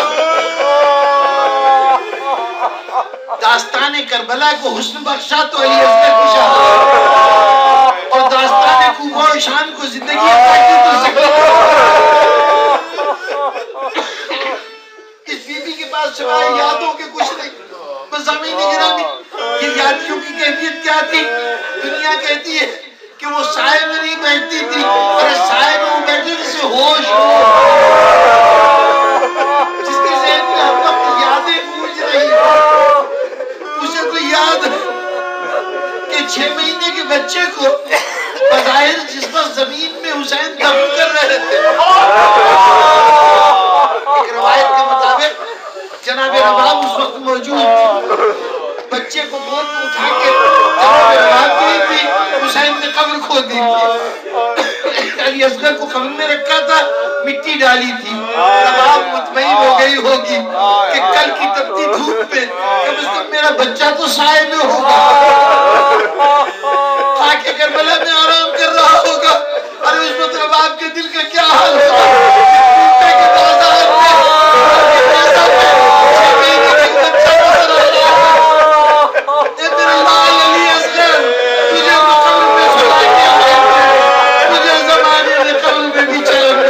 S1: داستان کربلا کو حسن بخشا تو علی اصغر کی شہادت اور داستان کوفہ و شام کو زندگی عطا کی تو زکریا اس بی بی کے پاس سوائے یادوں کے کچھ نہیں بس زمین گرامی یہ یادیوں کی کیفیت کیا تھی دنیا کہتی ہے کہ وہ سائے میں نہیں بیٹھتی تھی اور سائے میں وہ بیٹھتی جس سے ہوش ہو جس کے ذہن میں ہر وقت یادیں گونج رہی اسے تو یاد کہ 6 مہینے کے بچے کو بظاہر جس وقت زمین میں حسین دفن کر رہے تھے ایک روایت کے مطابق جناب رباب اس وقت موجود تھی بچے کو گود میں اٹھا کے جناب رباب گئی تھی حسین نے قبر کھود دی تھی علی اصغر کو قبر میں رکھا تھا مٹی ڈالی تھی رباب مطمئن ہو گئی ہوگی کہ کل کی تپتی دھوپ میں کم از کم میرا بچہ تو سائے میں ہوگا خاک کربلا میں آرام کر رہا ہوگا اور اس وقت رباب کے دل کا کیا حال ہوگا کہ کے بازار میں ایسا میں 6 مہینے کا بچہ نظر آ رہا ہے اے میرے لال علی اصغر تجھے تو قبر میں سلا کے آئے تھے تجھے زمانے میں قبر میں بھی چلن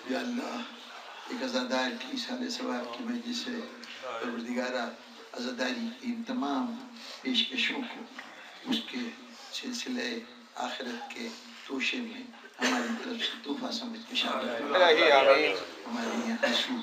S1: یا اللہ ایک عزادار کی سال ثواب کی مجلس ہے پروردگارہ عزاداری کی ان تمام پیشکشوں کو اس کے سلسلے آخرت کے توشے میں ہماری طرف سے تحفہ سمجھ کے شامل ہمارے یہ حسو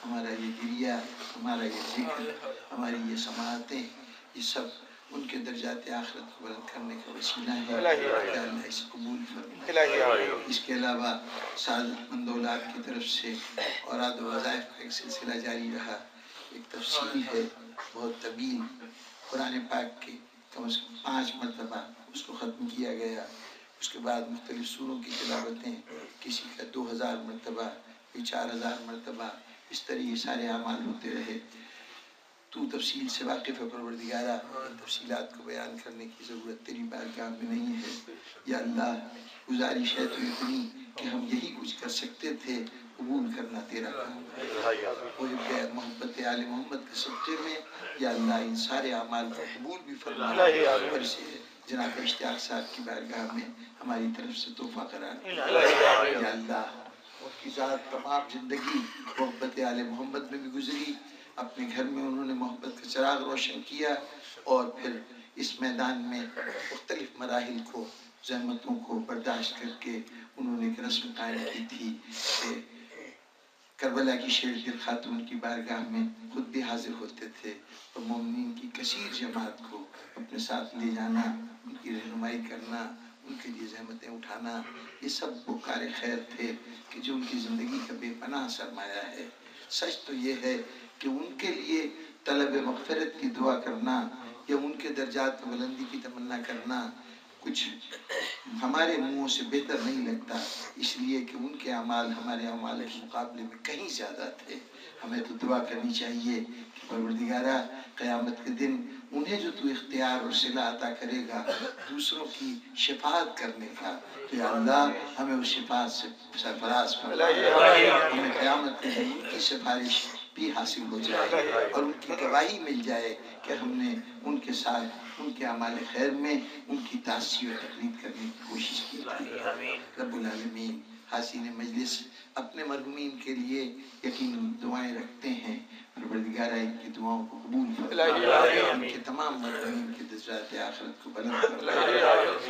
S1: ہمارا یہ گریہ ہمارا یہ ذکر ہماری یہ سماعتیں یہ سب ان کے درجات آخرت کو بلند کرنے کا وسیلہ ہے کہ اللہ اس قبول فرمائے اس کے علاوہ سعادت مند اولاد کی طرف سے اوراد و وظائف کا ایک سلسلہ جاری رہا ایک تفصیل ہے بہت طویل قرآن پاک کے کم از کم 5 مرتبہ اس کو ختم کیا گیا اس کے بعد مختلف سوروں کی تلاوتیں کسی کا 2000 مرتبہ کوئی 4000 مرتبہ اس طرح یہ سارے اعمال ہوتے رہے تو تفصیل سے واقف ہے پروردگارہ ان تفصیلات کو بیان کرنے کی ضرورت تیری بارگاہ میں نہیں ہے یا اللہ گزارش ہے تو اتنی کہ ہم یہی کچھ کر سکتے تھے قبول کرنا تیرا کام ہے وہ محبت آل محمد کے صدقے میں یا اللہ ان سارے اعمال کو قبول بھی فرما اور اسے جناب اشتیاق صاحب کی بارگاہ میں ہماری طرف سے تحفہ قرار دے یا اللہ کی ذات تمام زندگی محبت آل محمد میں بھی گزری، اپنے گھر میں انہوں نے محبت کا چراغ روشن کیا، اور پھر اس میدان میں مختلف مراحل کو، زحمتوں کو برداشت کر کے انہوں نے ایک رسم قائم کی تھی کہ کربلا کی شیر دل خاتون کی بارگاہ میں خود بھی حاضر ہوتے تھے اور مومنین کی کثیر جماعت کو اپنے ساتھ لے جانا، ان کی رہنمائی کرنا، ان کے لیے زحمتیں اٹھانا، یہ سب وہ کار خیر تھے کہ جو ان کی زندگی کا بے پناہ سرمایہ ہے۔ سچ تو یہ ہے کہ ان کے لیے طلب مغفرت کی دعا کرنا یا ان کے درجات میں بلندی کی تمنا کرنا کچھ ہمارے منہوں سے بہتر نہیں لگتا، اس لیے کہ ان کے اعمال ہمارے اعمال کے مقابلے میں کہیں زیادہ تھے۔ ہمیں تو دعا کرنی چاہیے کہ پروردگارہ قیامت کے دن انہیں جو تو اختیار اور صلہ عطا کرے گا دوسروں کی شفاعت کرنے کا، تو یا اللہ ہمیں اس شفاعت سے سرفراز فرما، ہمیں قیامت کے دن ان کی سفارش بھی حاصل ہو جائے اور ان کی گواہی مل جائے کہ ہم نے ان کے ساتھ ان کے اعمال خیر میں ان کی تعصیب و تقلید کرنے کی کوشش کی تھی۔ رب العالمین حسین مجلس اپنے مرحومین کے لیے یقیناً دعائیں رکھتے ہیں، پروردگارہ ان کی دعاؤں کو قبول فرما، ان کے تمام مرحومین کے درجات آخرت کو بلند فرما۔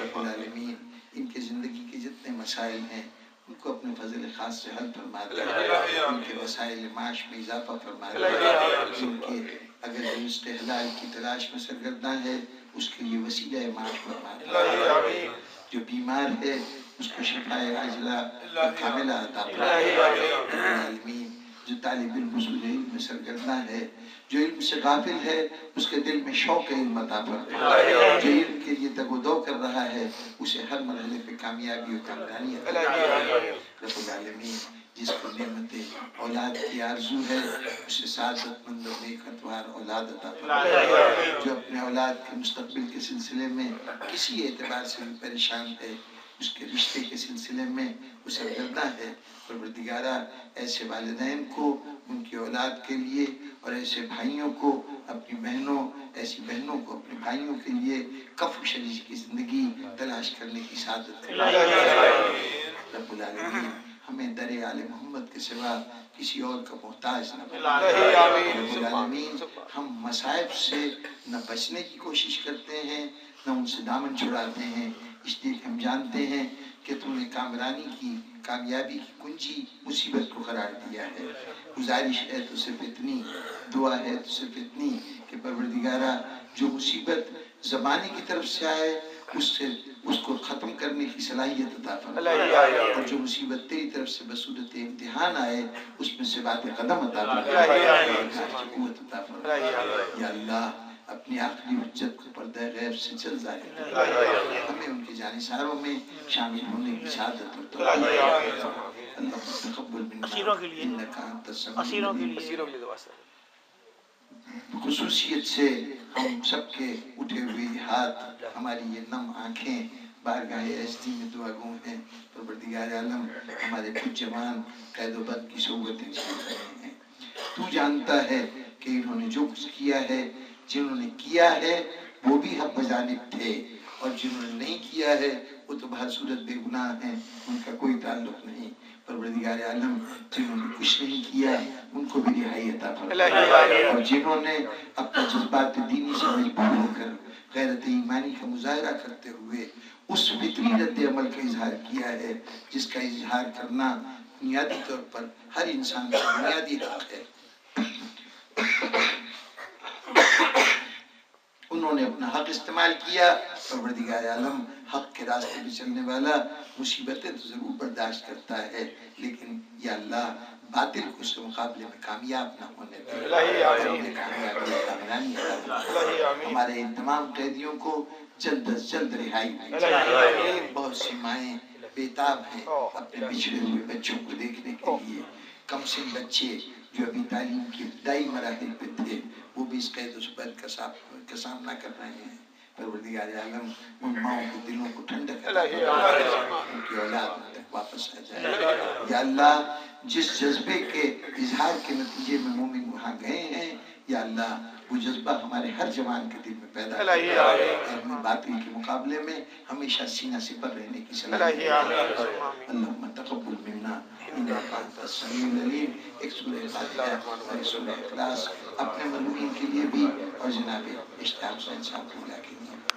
S1: رب العالمین ان کے زندگی کے جتنے مسائل ہیں ان کو اپنے فضل خاص سے حل فرما دے، ان کے وسائل معاش میں اضافہ فرما دے، ان کے اگر رزق حلال کی تلاش میں سرگرداں ہے اس کے لیے وسیلہ معاش فرما دے، جو بیمار ہے اس کو شفاء عاجلہ کاملہ عطا فرما دے۔ رب العالمین جو طالب علم حصول علم میں سرگرداں ہے، جو علم سے غافل ہے اس کے دل میں شوق علم عطا فرما، جو علم کے لیے تگ و دو کر رہا ہے اسے ہر مرحلے پہ کامیابی و کامرانی عطا فرما۔ رب العالمین جس کو نعمت اولاد کی آرزو ہے اسے سعادت مند و نیک اتوار اولاد عطا فرما، جو اپنے اولاد کے مستقبل کے سلسلے میں کسی اعتبار سے بھی پریشان ہے، اس کے رشتے کے سلسلے میں وہ سرگرداں ہے، پروردگارہ ایسے والدین کو ان کی اولاد کے لیے اور ایسے بھائیوں کو اپنی بہنوں، ایسی بہنوں کو اپنے بھائیوں کے لیے کف و شریج کی زندگی تلاش کرنے کی سعادت عطا فرما۔ رب العالمین ہمیں در آل محمد کے سوا کسی اور کا محتاج نہ بنا۔ رب العالمین ہم مصائب سے نہ بچنے کی کوشش کرتے ہیں نہ ان سے دامن چھڑاتے ہیں، اس لیے کہ ہم جانتے ہیں کہ تو نے کامرانی کی، کامیابی کی کنجی مصیبت کو قرار دیا ہے۔ گزارش ہے تو صرف اتنی، دعا ہے تو صرف اتنی کہ پروردگارہ جو مصیبت زمانے کی طرف سے آئے اس کو ختم کرنے کی صلاحیت عطا فرما، اور جو مصیبت تیری طرف سے بصورت امتحان آئے اس میں ثبات قدم عطا فرما، قوت عطا فرما۔ یا اللہ اپنی آخری حجت کو پردہ غیب سے جلد ظاہر کر، ہمیں ان کے جانثاروں میں شامل ہونے کی سعادت اور توفیق۔ اللہ تقبل منا انک انت السمیع العلیم۔ خصوصیت سے ہم سب کے اٹھے ہوئے ہاتھ، ہماری یہ نم آنکھیں بارگاہ عزتی میں دعا گو ہیں، پروردگار عالم ہمارے کچھ جوان قید و بند کی صحبتیں جھیل رہے ہیں، تو جانتا ہے کہ انہوں نے جو کچھ کیا ہے، جنہوں نے کیا ہے وہ بھی حق بجانب تھے، اور جنہوں نے نہیں کیا ہے وہ تو بہر صورت بے گناہ ہیں، ان کا کوئی تعلق نہیں۔ پروردگار عالم جنہوں نے کچھ نہیں کیا ان کو بھی رہائی عطا فرما، اور جنہوں نے اپنے جذبات دینی سے مجبور ہو کر غیرت ایمانی کا مظاہرہ کرتے ہوئے اس فطری رد عمل کا اظہار کیا ہے جس کا اظہار کرنا بنیادی طور پر ہر انسان کا بنیادی حق ہے، انہوں نے اپنا حق استعمال کیا۔ پروردگار عالم حق کے راستے پہ چلنے والا مصیبتیں تو ضرور برداشت کرتا ہے، لیکن یا اللہ باطل کو اس کے مقابلے میں کامیاب نہ ہونے دے، اور انہیں کامیابی و کامرانی عطا فرما۔ ہمارے ان تمام قیدیوں کو جلد از جلد رہائی مل جائے۔ بہت سی مائیں بیتاب ہیں اپنے بچھڑے ہوئے بچوں کو دیکھنے کے لیے، کم سن بچے جو ابھی تعلیم کے ابتدائی مراحل پہ تھے وہ بھی اس قید و صبر کا سامنا کر رہے ہیں۔ پروردگار عالم ان ماؤں کے دلوں کو ٹھنڈک عطا فرما، ان کی اولاد ان تک واپس آ جائے۔ یا اللہ جس جذبے کے اظہار کے نتیجے میں مومن وہاں گئے ہیں، یا اللہ وہ جذبہ ہمارے ہر جوان کے دل میں پیدا کر، ہمیں باطل کے مقابلے میں ہمیشہ سینہ سپر رہنے کی صلاحیت۔ اللہم تقبل منا انک السمیع العلیم، ایک سورہ فاتحہ اور ایک سورہ اخلاص اپنے مدعوین کے لیے بھی اور جناب اشتیاق حسین صاحب کے لیے